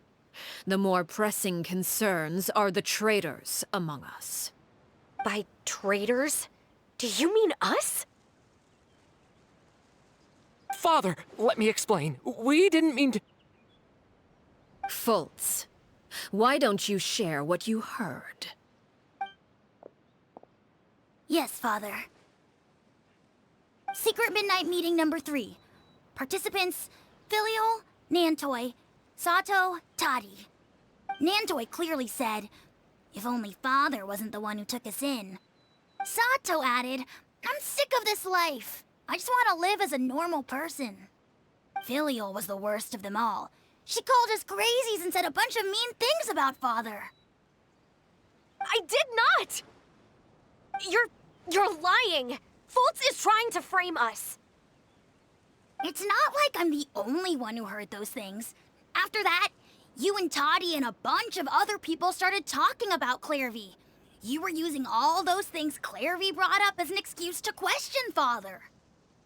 the more pressing concerns are the traitors among us. By traitors? Do you mean us? Father, let me explain. We didn't mean to... Fultz, why don't you share what you heard? Yes, Father. Secret Midnight Meeting number 3. Participants, Filial, Nantoi, Sato, Toddy. Nantoi clearly said, if only Father wasn't the one who took us in. Sato added, I'm sick of this life. I just want to live as a normal person. Filial was the worst of them all. She called us crazies and said a bunch of mean things about Father. I did not! You're lying! Fultz is trying to frame us. It's not like I'm the only one who heard those things. After that, you and Toddy and a bunch of other people started talking about Clairvy. You were using all those things Clairvy brought up as an excuse to question Father.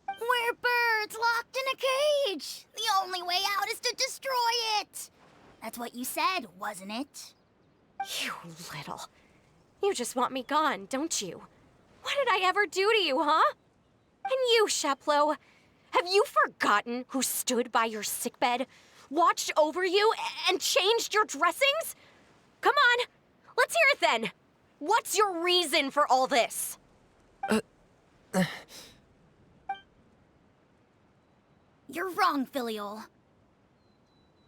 We're birds locked in a cage. The only way out is to destroy it. That's what you said, wasn't it? You little. You just want me gone, don't you? What did I ever do to you, huh? And you, Sheplo, have you forgotten who stood by your sickbed, watched over you, and changed your dressings? Come on, let's hear it then. What's your reason for all this? You're wrong, Filial.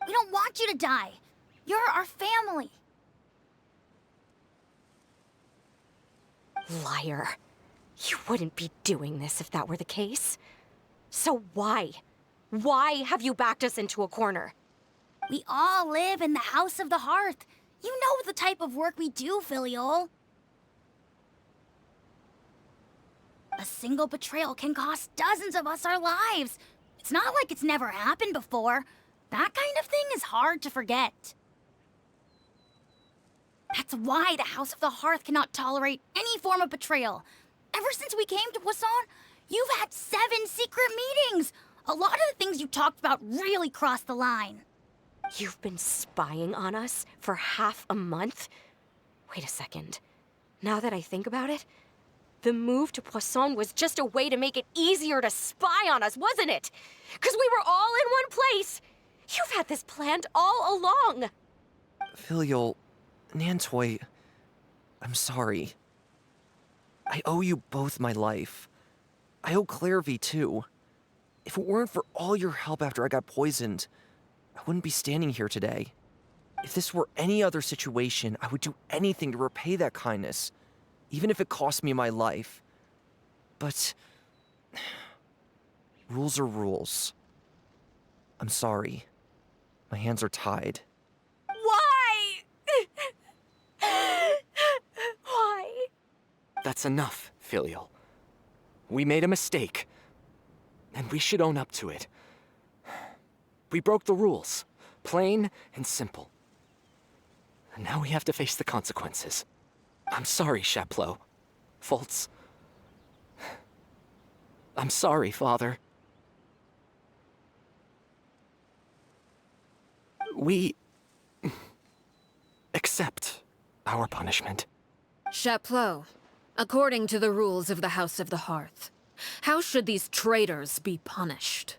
We don't want you to die. You're our family. Liar. You wouldn't be doing this if that were the case. So why? Why have you backed us into a corner? We all live in the House of the Hearth. You know the type of work we do, Filial. A single betrayal can cost dozens of us our lives. It's not like it's never happened before. That kind of thing is hard to forget. That's why the House of the Hearth cannot tolerate any form of betrayal. Ever since we came to Poisson, you've had 7 secret meetings. A lot of the things you talked about really crossed the line. You've been spying on us for half a month? Wait a second. Now that I think about it, the move to Poisson was just a way to make it easier to spy on us, wasn't it? Because we were all in one place. You've had this planned all along. Filial, Nantoi, I'm sorry. I owe you both my life. I owe Clairvy too. If it weren't for all your help after I got poisoned, I wouldn't be standing here today. If this were any other situation, I would do anything to repay that kindness, even if it cost me my life. But rules are rules. I'm sorry. My hands are tied. Why? Why? That's enough, Filial. We made a mistake, and we should own up to it. We broke the rules, plain and simple. And now we have to face the consequences. I'm sorry, Sheplo. Fultz. I'm sorry, Father. We accept our punishment. Chapleau, according to the rules of the House of the Hearth, how should these traitors be punished?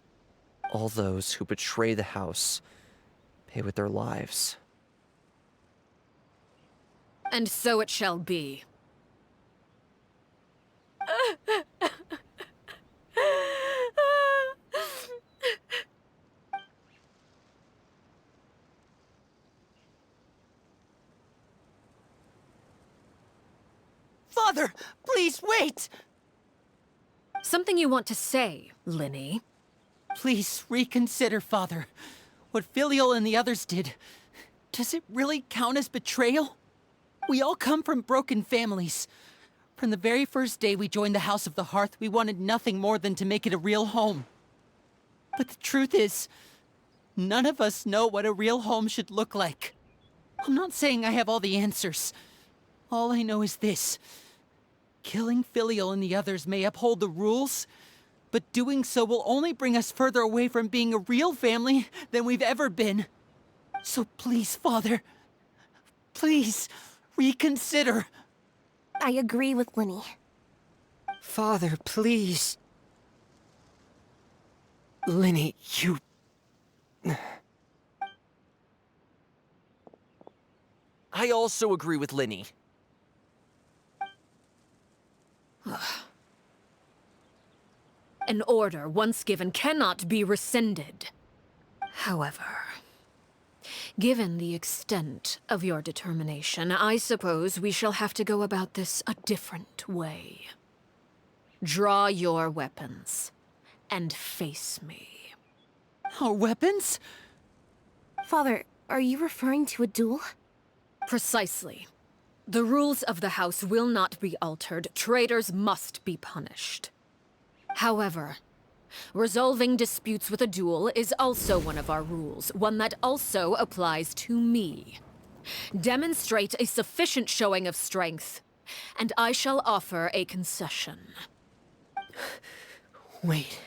All those who betray the house pay with their lives. And so it shall be. Father, please wait! Something you want to say, Linny? Please reconsider, Father. What Filial and the others did, does it really count as betrayal? We all come from broken families. From the very first day we joined the House of the Hearth, we wanted nothing more than to make it a real home. But the truth is, none of us know what a real home should look like. I'm not saying I have all the answers. All I know is this. Killing Filial and the others may uphold the rules, but doing so will only bring us further away from being a real family than we've ever been. So please, Father, please, reconsider. I agree with Linny. Father, please. Linny, you... I also agree with Linny. An order once given cannot be rescinded. However, given the extent of your determination, I suppose we shall have to go about this a different way. Draw your weapons and face me. Our weapons? Father, are you referring to a duel? Precisely. The rules of the house will not be altered. Traitors must be punished. However, resolving disputes with a duel is also one of our rules, one that also applies to me. Demonstrate a sufficient showing of strength, and I shall offer a concession. Wait.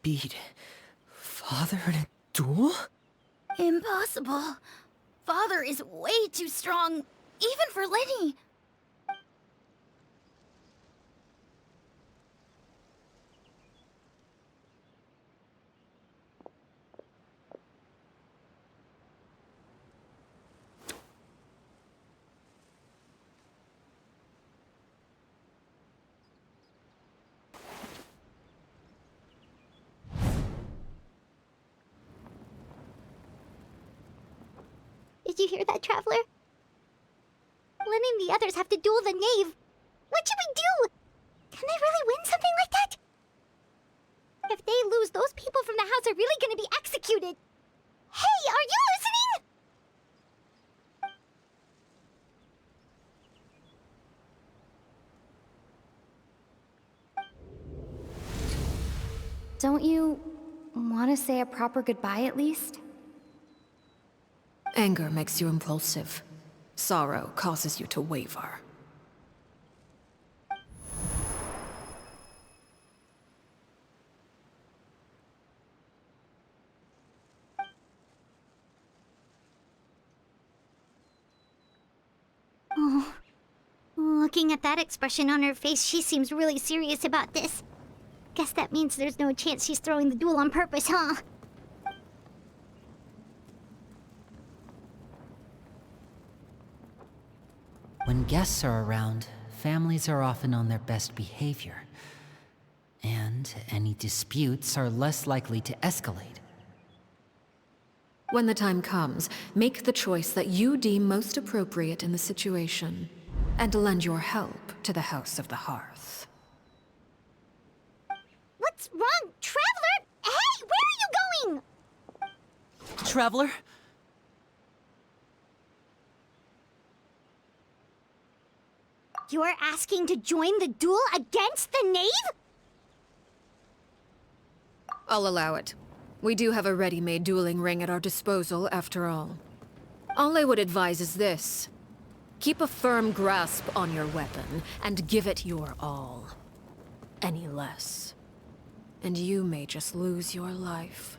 Beat Father in a duel? Impossible. Father is way too strong, even for Linny. Did you hear that, Traveler? Lenny and the others have to duel the knave. What should we do? Can they really win something like that? If they lose, those people from the house are really gonna be executed. Hey, are you listening? Don't you want to say a proper goodbye at least? Anger makes you impulsive. Sorrow causes you to waver. Oh, looking at that expression on her face, she seems really serious about this. Guess that means there's no chance she's throwing the duel on purpose, huh? When guests are around, families are often on their best behavior. And any disputes are less likely to escalate. When the time comes, make the choice that you deem most appropriate in the situation, and lend your help to the House of the Hearth. What's wrong, Traveler? Hey, where are you going? Traveler? You're asking to join the duel against the knave? I'll allow it. We do have a ready-made dueling ring at our disposal, after all. All I would advise is this. Keep a firm grasp on your weapon, and give it your all. Any less, and you may just lose your life.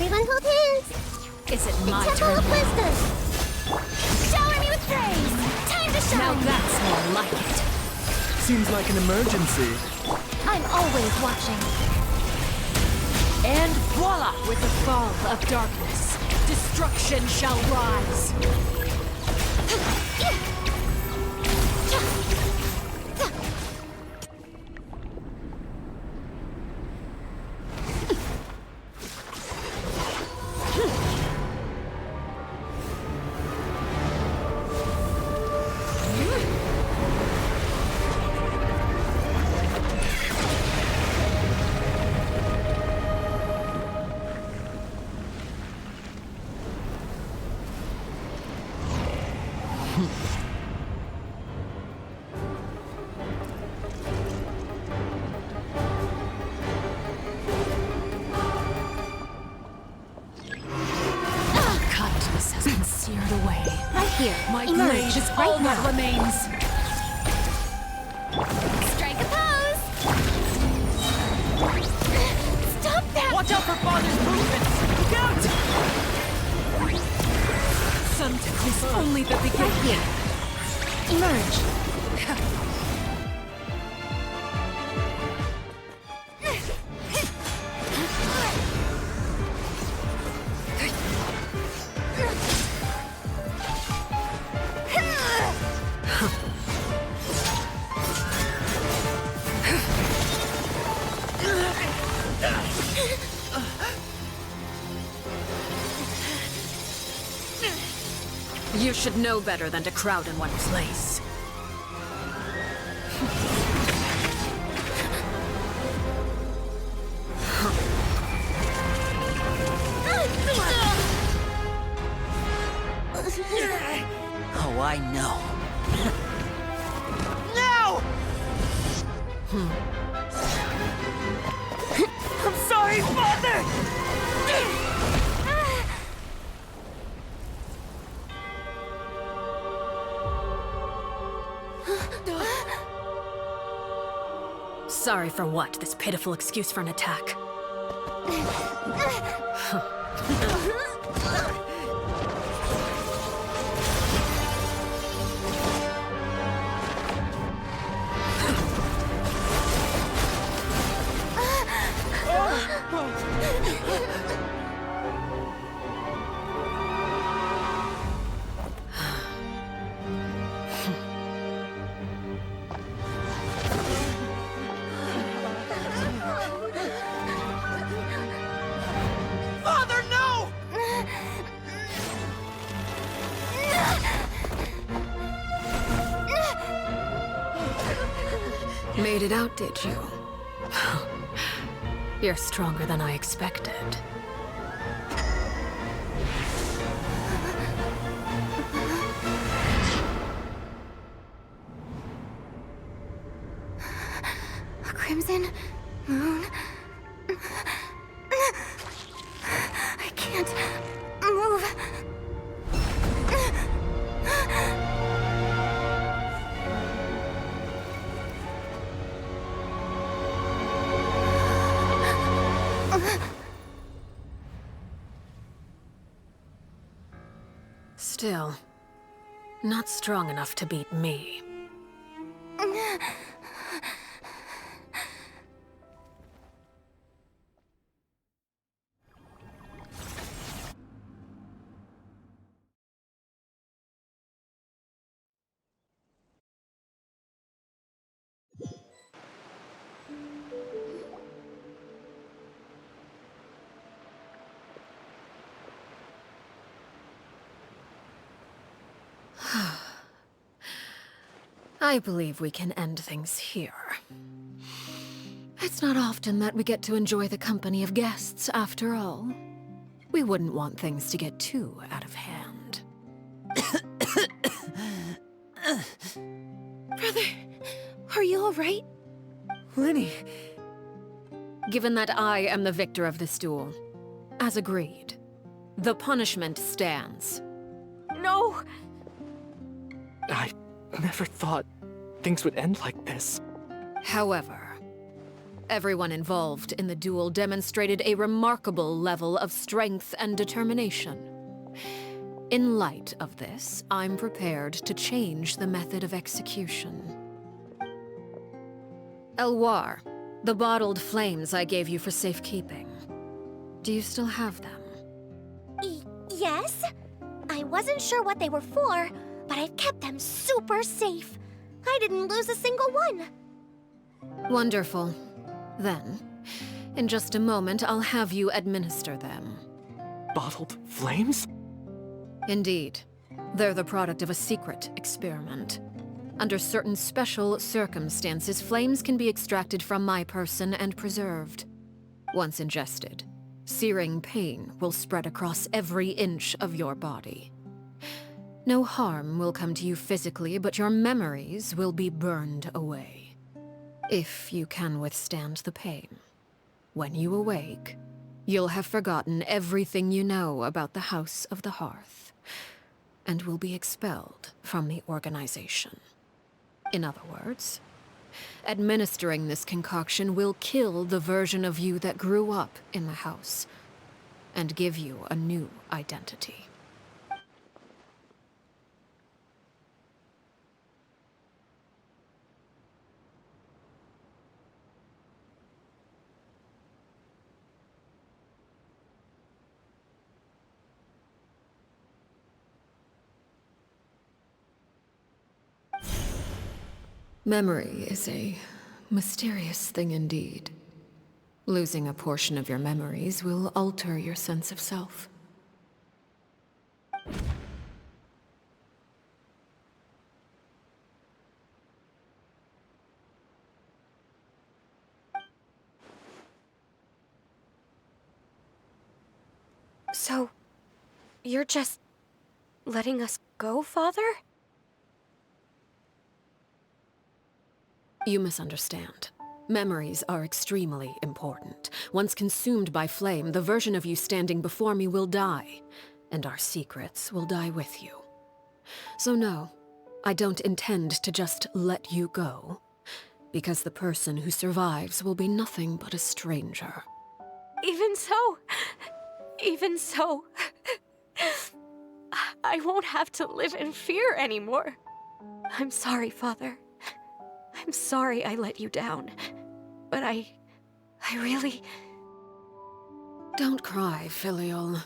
Everyone hold hands! Is it my Temple turn of now? Wisdom! Shower me with praise! Time to shine! Now that's more like it. Seems like an emergency. I'm always watching. And voila! With the fall of darkness, destruction shall rise. Kindness has been seared away. Right here. My Emerge blade is right all now. that remains. Strike a pose! Stop that! Watch out for Father's movements! Look out! This is only the beginning. Emerge. You should know better than to crowd in one place. Oh, I know. No! I'm sorry, Father! Sorry for what? This pitiful excuse for an attack. Father, no! Made it out, did you? You're stronger than I expected. A crimson moon. I can't move. Still, not strong enough to beat me. I believe we can end things here. It's not often that we get to enjoy the company of guests, after all. We wouldn't want things to get too out of hand. Brother, are you all right? Lenny. Given that I am the victor of this duel, as agreed, the punishment stands. No! I never thought things would end like this. However, everyone involved in the duel demonstrated a remarkable level of strength and determination. In light of this, I'm prepared to change the method of execution. Elwar, the bottled flames I gave you for safekeeping. Do you still have them? Yes? I wasn't sure what they were for, but I've kept them super safe. I didn't lose a single one. Wonderful. Then, in just a moment, I'll have you administer them. Bottled flames? Indeed. They're the product of a secret experiment. Under certain special circumstances, flames can be extracted from my person and preserved. Once ingested, searing pain will spread across every inch of your body. No harm will come to you physically, but your memories will be burned away. If you can withstand the pain. When you awake, you'll have forgotten everything you know about the House of the Hearth, and will be expelled from the organization. In other words, administering this concoction will kill the version of you that grew up in the house, and give you a new identity. Memory is a mysterious thing indeed. Losing a portion of your memories will alter your sense of self. So, you're just letting us go, Father? You misunderstand. Memories are extremely important. Once consumed by flame, the version of you standing before me will die, and our secrets will die with you. So no, I don't intend to just let you go, because the person who survives will be nothing but a stranger. Even so, I won't have to live in fear anymore. I'm sorry, Father. I'm sorry I let you down. But I really... Don't cry, Filial.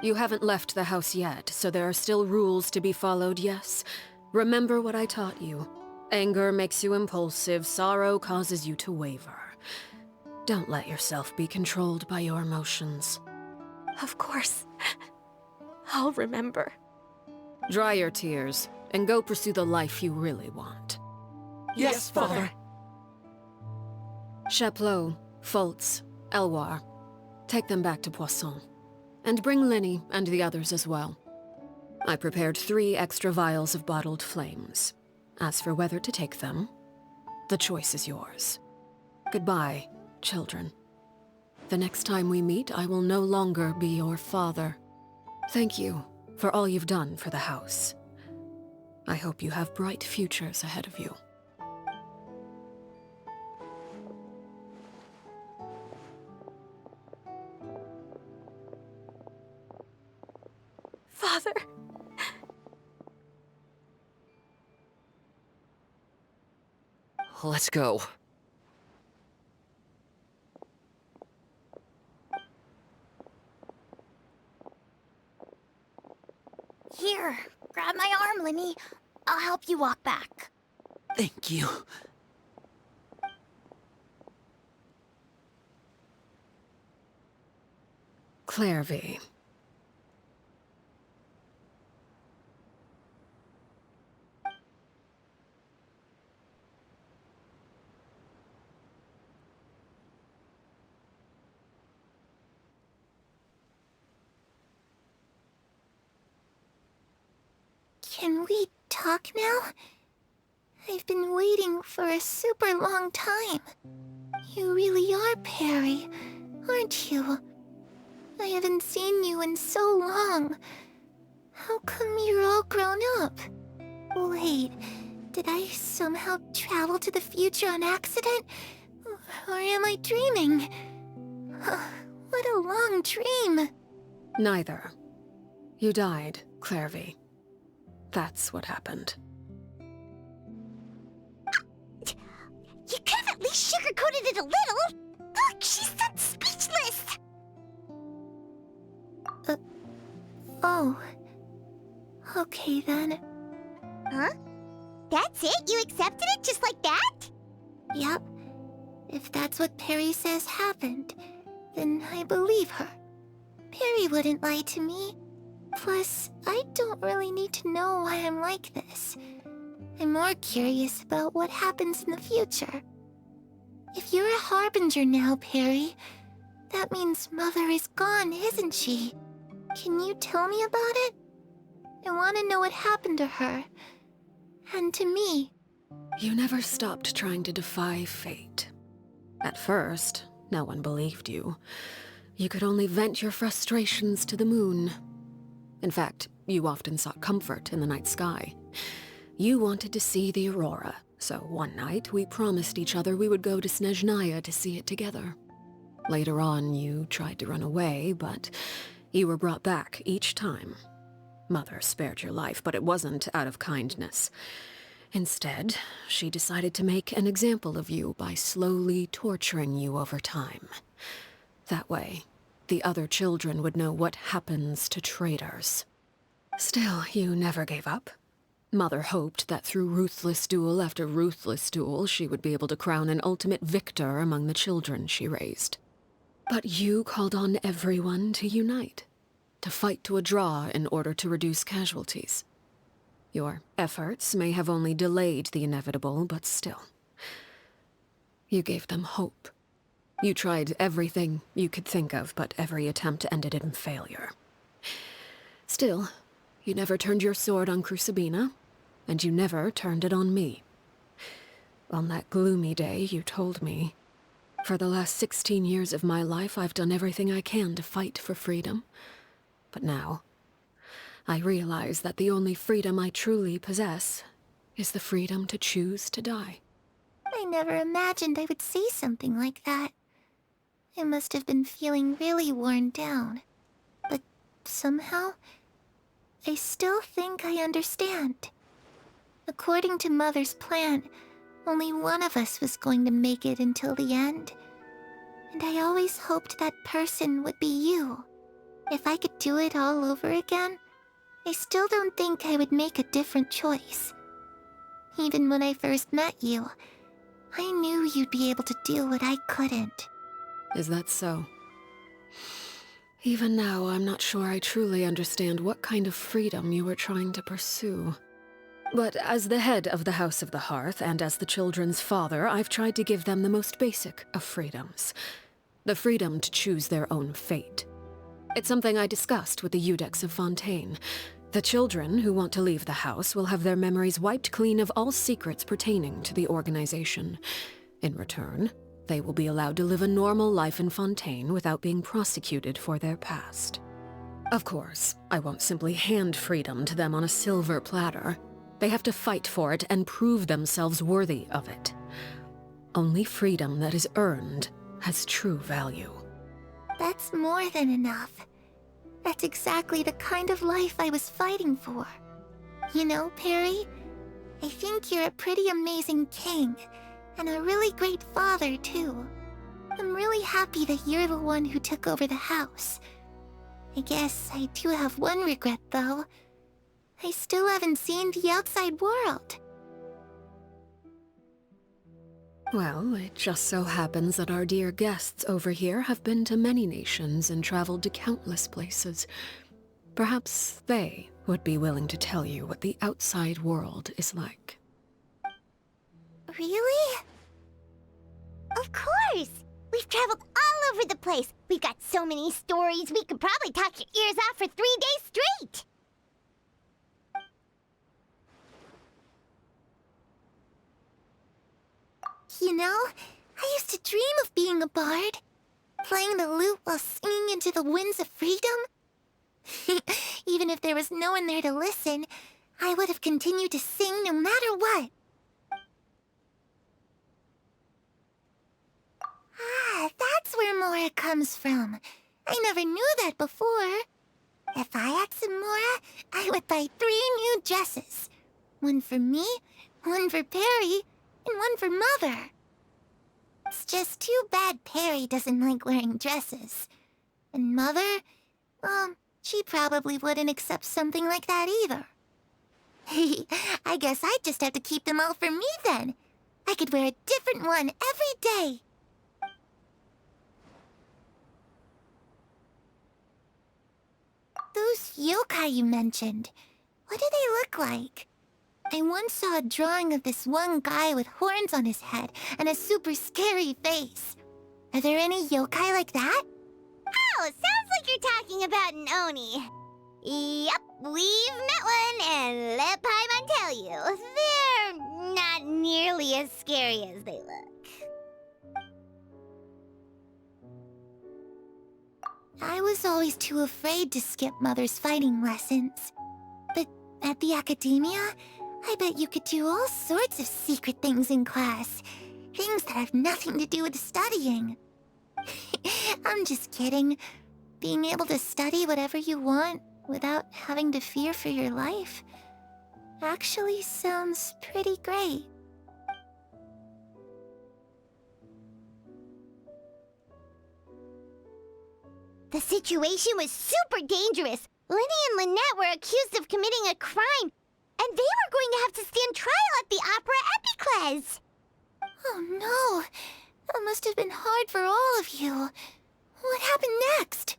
You haven't left the house yet, so there are still rules to be followed, yes? Remember what I taught you. Anger makes you impulsive, sorrow causes you to waver. Don't let yourself be controlled by your emotions. Of course. I'll remember. Dry your tears, and go pursue the life you really want. Yes, Father. Chaplot, Foltz, Elwar. Take them back to Poisson. And bring Linny and the others as well. I prepared 3 extra vials of bottled flames. As for whether to take them, the choice is yours. Goodbye, children. The next time we meet, I will no longer be your father. Thank you for all you've done for the house. I hope you have bright futures ahead of you. Father. Let's go. Here, grab my arm, Linny. I'll help you walk back. Thank you. Clairvy. Can we talk now? I've been waiting for a super long time. You really are Perry, aren't you? I haven't seen you in so long. How come you're all grown up? Wait, did I somehow travel to the future on accident? Or am I dreaming? What a long dream. Neither. You died, Clairvy. That's what happened. You could have at least sugarcoated it a little. Look, she's done speechless. Oh. Okay then. Huh? That's it? You accepted it just like that? Yep. If that's what Perry says happened, then I believe her. Perry wouldn't lie to me. Plus, I don't really need to know why I'm like this. I'm more curious about what happens in the future. If you're a harbinger now, Perry, that means Mother is gone, isn't she? Can you tell me about it? I want to know what happened to her. And to me. You never stopped trying to defy fate. At first, no one believed you. You could only vent your frustrations to the moon. In fact, you often sought comfort in the night sky. You wanted to see the aurora, so one night we promised each other we would go to Snezhnaya to see it together. Later on, you tried to run away, but you were brought back each time. Mother spared your life, but it wasn't out of kindness. Instead, she decided to make an example of you by slowly torturing you over time. That way, the other children would know what happens to traitors. Still, you never gave up. Mother hoped that through ruthless duel after ruthless duel, she would be able to crown an ultimate victor among the children she raised. But you called on everyone to unite, to fight to a draw in order to reduce casualties. Your efforts may have only delayed the inevitable, but still. You gave them hope. You tried everything you could think of, but every attempt ended in failure. Still, you never turned your sword on Crucibina, and you never turned it on me. On that gloomy day, you told me, "For the last 16 years of my life, I've done everything I can to fight for freedom. But now, I realize that the only freedom I truly possess is the freedom to choose to die." I never imagined I would say something like that. I must have been feeling really worn down. But somehow, I still think I understand. According to Mother's plan, only one of us was going to make it until the end. And I always hoped that person would be you. If I could do it all over again, I still don't think I would make a different choice. Even when I first met you, I knew you'd be able to do what I couldn't. Is that so? Even now, I'm not sure I truly understand what kind of freedom you were trying to pursue. But as the head of the House of the Hearth, and as the children's father, I've tried to give them the most basic of freedoms. The freedom to choose their own fate. It's something I discussed with the Iudex of Fontaine. The children who want to leave the house will have their memories wiped clean of all secrets pertaining to the organization. In return, they will be allowed to live a normal life in Fontaine without being prosecuted for their past. Of course, I won't simply hand freedom to them on a silver platter. They have to fight for it and prove themselves worthy of it. Only freedom that is earned has true value. That's more than enough. That's exactly the kind of life I was fighting for. You know, Perry, I think you're a pretty amazing king, and a really great father, too. I'm really happy that you're the one who took over the house. I guess I do have one regret, though. I still haven't seen the outside world. Well, it just so happens that our dear guests over here have been to many nations and traveled to countless places. Perhaps they would be willing to tell you what the outside world is like. Really? Of course! We've traveled all over the place. We've got so many stories, we could probably talk your ears off for 3 days straight! You know, I used to dream of being a bard. Playing the lute while singing into the winds of freedom. Even if there was no one there to listen, I would have continued to sing no matter what. Ah, that's where Mora comes from. I never knew that before. If I had some Mora, I would buy 3 new dresses. One for me, one for Perry, and one for Mother. It's just too bad Perry doesn't like wearing dresses. And Mother, well, she probably wouldn't accept something like that either. I guess I'd just have to keep them all for me then. I could wear a different one every day. Those yokai you mentioned, what do they look like? I once saw a drawing of this one guy with horns on his head and a super scary face. Are there any yokai like that? Oh, sounds like you're talking about an Oni. Yep, we've met one, and let Paimon tell you, they're not nearly as scary as they look. I was always too afraid to skip Mother's fighting lessons. But at the academia, I bet you could do all sorts of secret things in class. Things that have nothing to do with studying. I'm just kidding. Being able to study whatever you want without having to fear for your life actually sounds pretty great. The situation was super dangerous. Lenny and Lynette were accused of committing a crime, and they were going have to stand trial at the Opera Epicles. Oh no! That must have been hard for all of you. What happened next?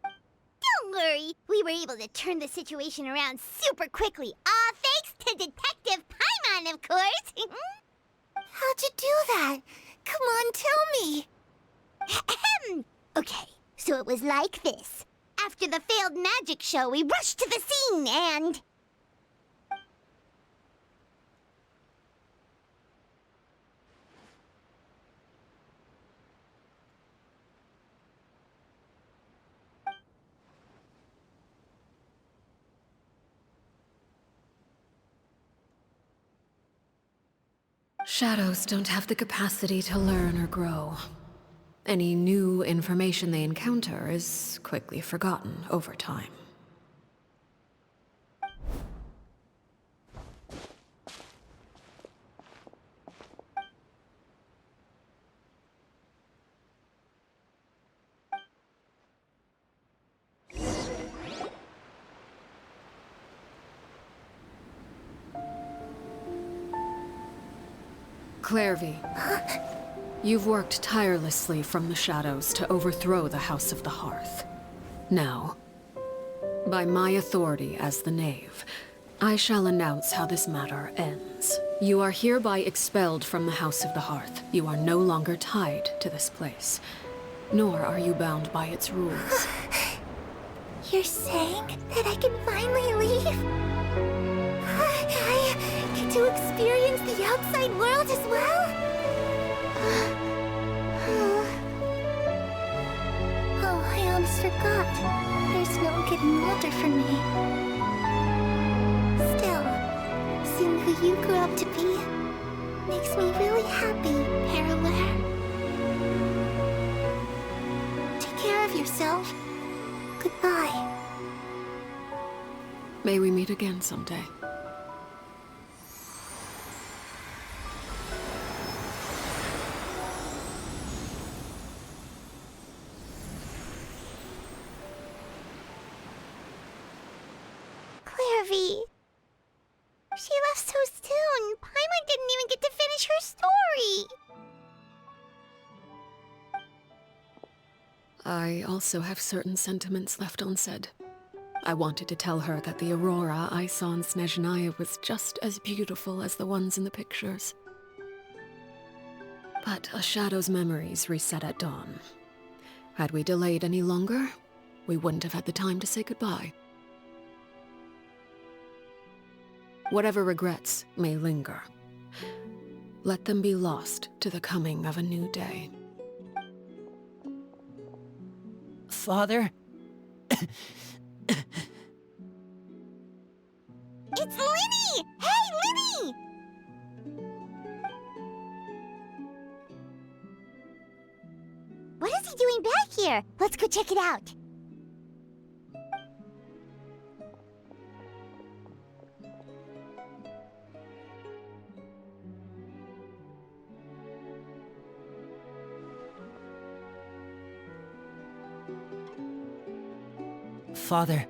Don't worry, we were able to turn the situation around super quickly. All thanks to Detective Paimon, of course. How'd you do that? Come on, tell me. Okay, so it was like this. After the failed magic show, we rushed to the scene and... Shadows don't have the capacity to learn or grow. Any new information they encounter is quickly forgotten over time. Clairvy, you've worked tirelessly from the shadows to overthrow the House of the Hearth. Now, by my authority as the Knave, I shall announce how this matter ends. You are hereby expelled from the House of the Hearth. You are no longer tied to this place, nor are you bound by its rules. You're saying that I can finally leave? I get to experience the outside world as well? Oh, I almost forgot. There's no getting older for me. Still, seeing who you grew up to be makes me really happy, Parallel. Take care of yourself. Goodbye. May we meet again someday. Clairvy. She left so soon. Paimon didn't even get to finish her story. I also have certain sentiments left unsaid. I wanted to tell her that the aurora I saw in Snezhnaya was just as beautiful as the ones in the pictures. But a shadow's memories reset at dawn. Had we delayed any longer, we wouldn't have had the time to say goodbye. Whatever regrets may linger, let them be lost to the coming of a new day. Father? It's Linny! Hey, Linny! What is he doing back here? Let's go check it out. Father,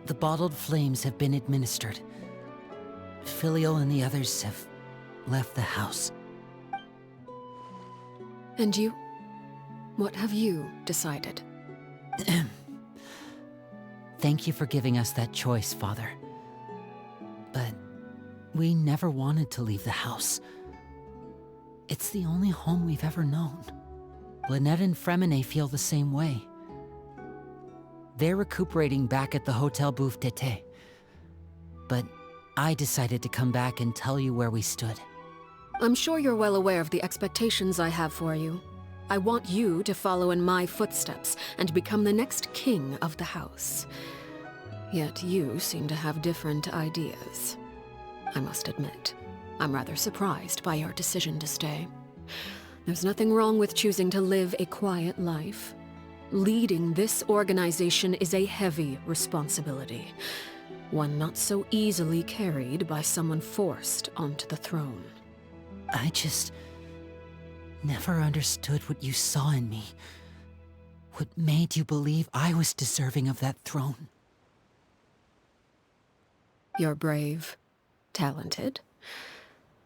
the bottled flames have been administered. Filial and the others have left the house. And you? What have you decided? Thank you for giving us that choice, Father. But we never wanted to leave the house. It's the only home we've ever known. Lynette and Fremine feel the same way. They're recuperating back at the Hotel Bouffe d'Été. But I decided to come back and tell you where we stood. I'm sure you're well aware of the expectations I have for you. I want you to follow in my footsteps and become the next king of the house. Yet you seem to have different ideas. I must admit, I'm rather surprised by your decision to stay. There's nothing wrong with choosing to live a quiet life. Leading this organization is a heavy responsibility, one not so easily carried by someone forced onto the throne. I just never understood what you saw in me. What made you believe I was deserving of that throne? You're brave, talented,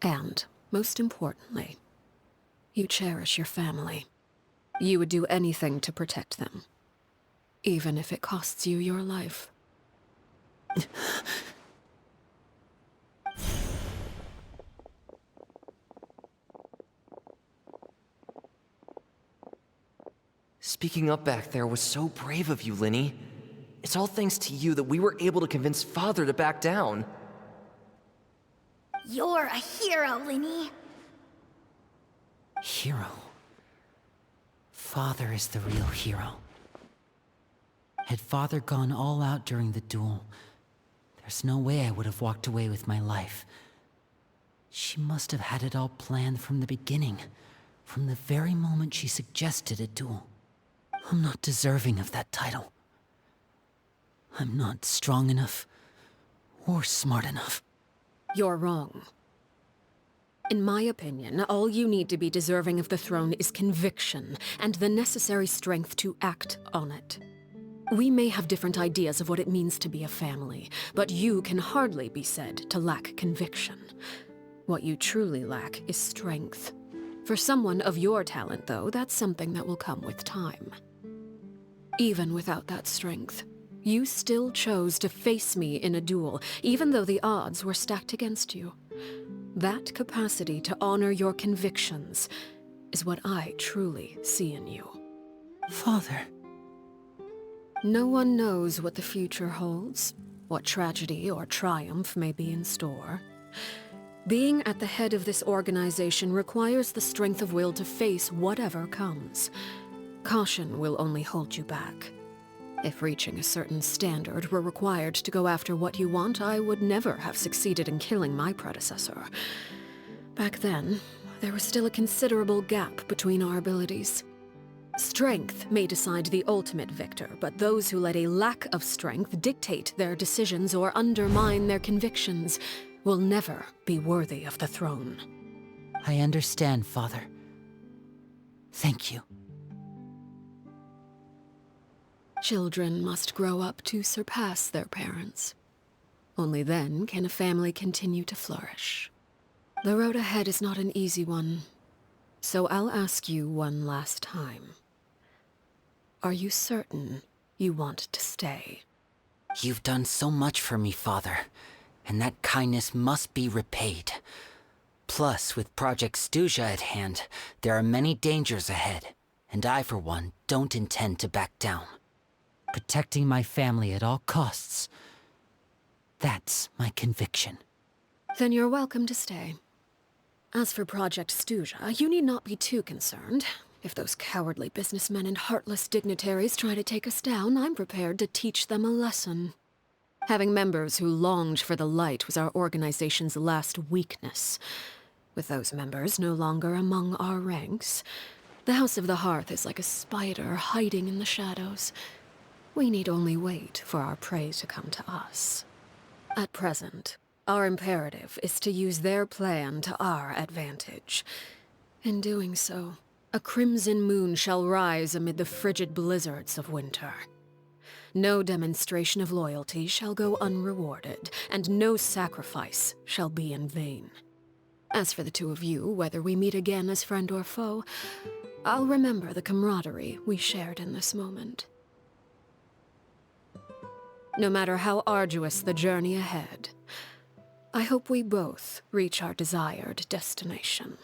and, most importantly, you cherish your family. You would do anything to protect them, even if it costs you your life. Speaking up back there was so brave of you, Linny. It's all thanks to you that we were able to convince Father to back down. You're a hero, Linny. Hero? Father is the real hero. Had Father gone all out during the duel, there's no way I would have walked away with my life. She must have had it all planned from the beginning, from the very moment she suggested a duel. I'm not deserving of that title. I'm not strong enough or smart enough. You're wrong. In my opinion, all you need to be deserving of the throne is conviction and the necessary strength to act on it. We may have different ideas of what it means to be a family, but you can hardly be said to lack conviction. What you truly lack is strength. For someone of your talent, though, that's something that will come with time. Even without that strength, you still chose to face me in a duel, even though the odds were stacked against you. That capacity to honor your convictions is what I truly see in you. Father. No one knows what the future holds, what tragedy or triumph may be in store. Being at the head of this organization requires the strength of will to face whatever comes. Caution will only hold you back. If reaching a certain standard were required to go after what you want, I would never have succeeded in killing my predecessor. Back then, there was still a considerable gap between our abilities. Strength may decide the ultimate victor, but those who let a lack of strength dictate their decisions or undermine their convictions will never be worthy of the throne. I understand, Father. Thank you. Children must grow up to surpass their parents. Only then can a family continue to flourish. The road ahead is not an easy one, so I'll ask you one last time. Are you certain you want to stay? You've done so much for me, Father, and that kindness must be repaid. Plus, with Project Stuja at hand, there are many dangers ahead, and I, for one, don't intend to back down. Protecting my family at all costs. That's my conviction. Then you're welcome to stay. As for Project Stuja, you need not be too concerned. If those cowardly businessmen and heartless dignitaries try to take us down, I'm prepared to teach them a lesson. Having members who longed for the light was our organization's last weakness. With those members no longer among our ranks, the House of the Hearth is like a spider hiding in the shadows. We need only wait for our prey to come to us. At present, our imperative is to use their plan to our advantage. In doing so, a crimson moon shall rise amid the frigid blizzards of winter. No demonstration of loyalty shall go unrewarded, and no sacrifice shall be in vain. As for the two of you, whether we meet again as friend or foe, I'll remember the camaraderie we shared in this moment. No matter how arduous the journey ahead, I hope we both reach our desired destination.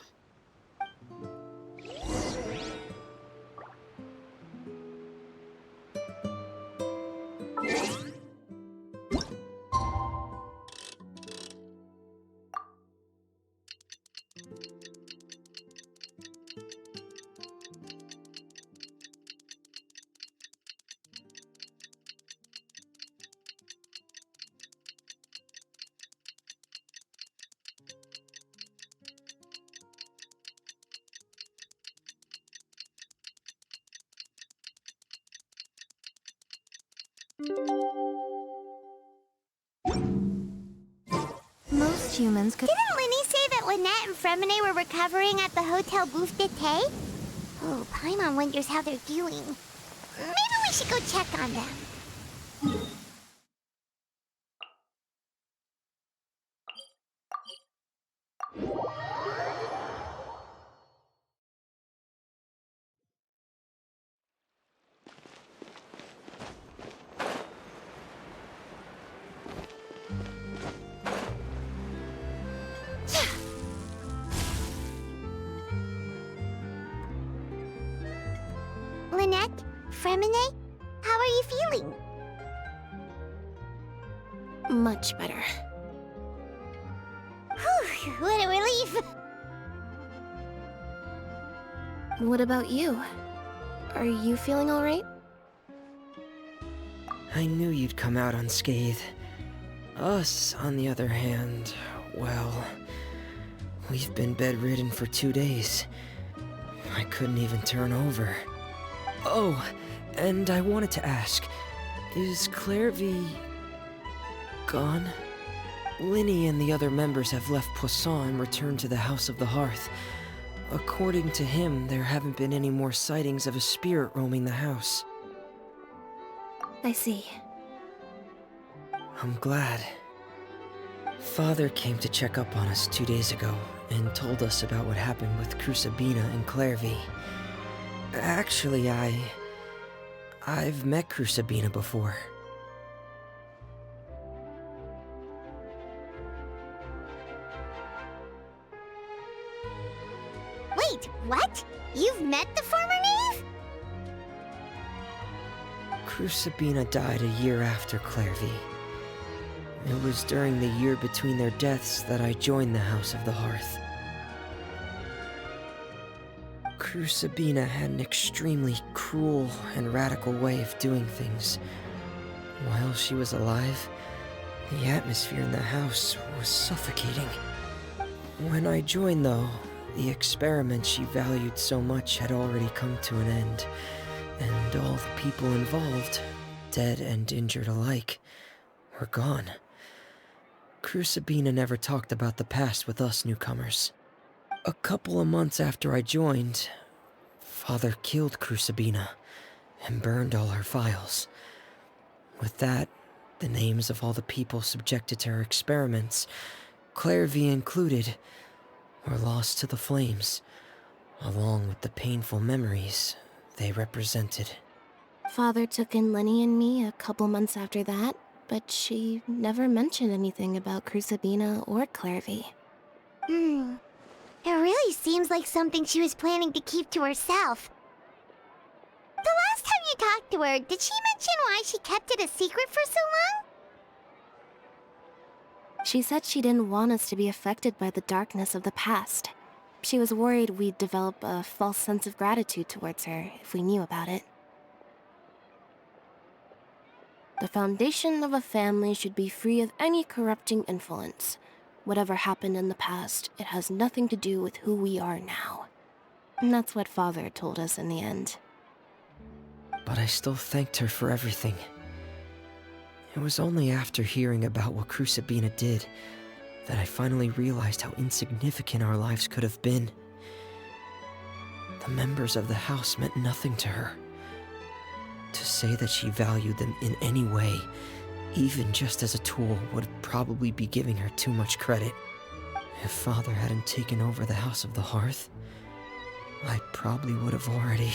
Most humans could... Didn't Linny say that Lynette and Fremine were recovering at the Hotel Bouffe d'été? Oh, Paimon wonders how they're doing. Maybe we should go check on them. Fremine? How are you feeling? Much better. Whew, what a relief! What about you? Are you feeling alright? I knew you'd come out unscathed. Us, on the other hand, well, we've been bedridden for 2 days. I couldn't even turn over. Oh, and I wanted to ask, is Clairvy gone? Linny and the other members have left Poisson and returned to the House of the Hearth. According to him, there haven't been any more sightings of a spirit roaming the house. I see. I'm glad. Father came to check up on us 2 days ago and told us about what happened with Crusabina and Clairvy. Actually, I've met Crusabina before. Wait, what? You've met the former knave? Crusabina died a year after Clairvy. It was during the year between their deaths that I joined the House of the Hearth. Crusabina had an extremely cruel and radical way of doing things. While she was alive, the atmosphere in the house was suffocating. When I joined, though, the experiment she valued so much had already come to an end, and all the people involved, dead and injured alike, were gone. Crusabina never talked about the past with us newcomers. A couple of months after I joined, Father killed Crusabina and burned all her files. With that, the names of all the people subjected to her experiments, Clairvy included, were lost to the flames, along with the painful memories they represented. Father took in Lenny and me a couple months after that, but she never mentioned anything about Crusabina or Clairvy. It really seems like something she was planning to keep to herself. The last time you talked to her, did she mention why she kept it a secret for so long? She said she didn't want us to be affected by the darkness of the past. She was worried we'd develop a false sense of gratitude towards her if we knew about it. The foundation of a family should be free of any corrupting influence. Whatever happened in the past, it has nothing to do with who we are now. And that's what Father told us in the end. But I still thanked her for everything. It was only after hearing about what Crusabina did that I finally realized how insignificant our lives could have been. The members of the house meant nothing to her. To say that she valued them in any way, even just as a tool, would probably be giving her too much credit. If Father hadn't taken over the House of the Hearth, I probably would have already...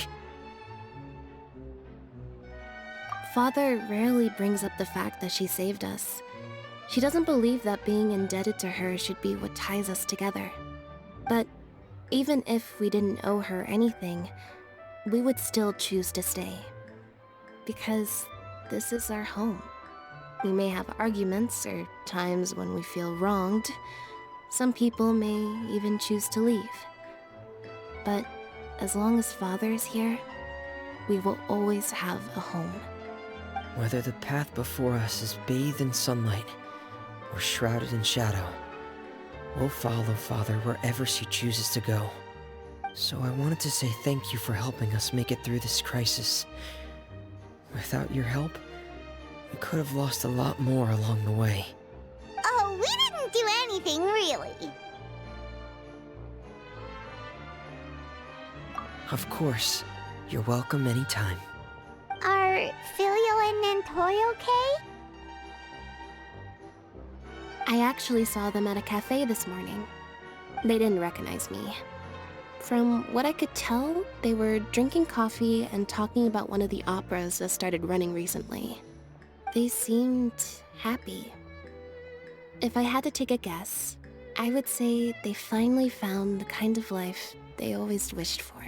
Father rarely brings up the fact that she saved us. She doesn't believe that being indebted to her should be what ties us together. But even if we didn't owe her anything, we would still choose to stay. Because this is our home. We may have arguments or times when we feel wronged. Some people may even choose to leave. But as long as Father is here, we will always have a home. Whether the path before us is bathed in sunlight or shrouded in shadow, we'll follow Father wherever she chooses to go. So I wanted to say thank you for helping us make it through this crisis. Without your help, we could have lost a lot more along the way. Oh, we didn't do anything, really. Of course. You're welcome anytime. Are Filio and Nantoy okay? I actually saw them at a cafe this morning. They didn't recognize me. From what I could tell, they were drinking coffee and talking about one of the operas that started running recently. They seemed happy. If I had to take a guess, I would say they finally found the kind of life they always wished for.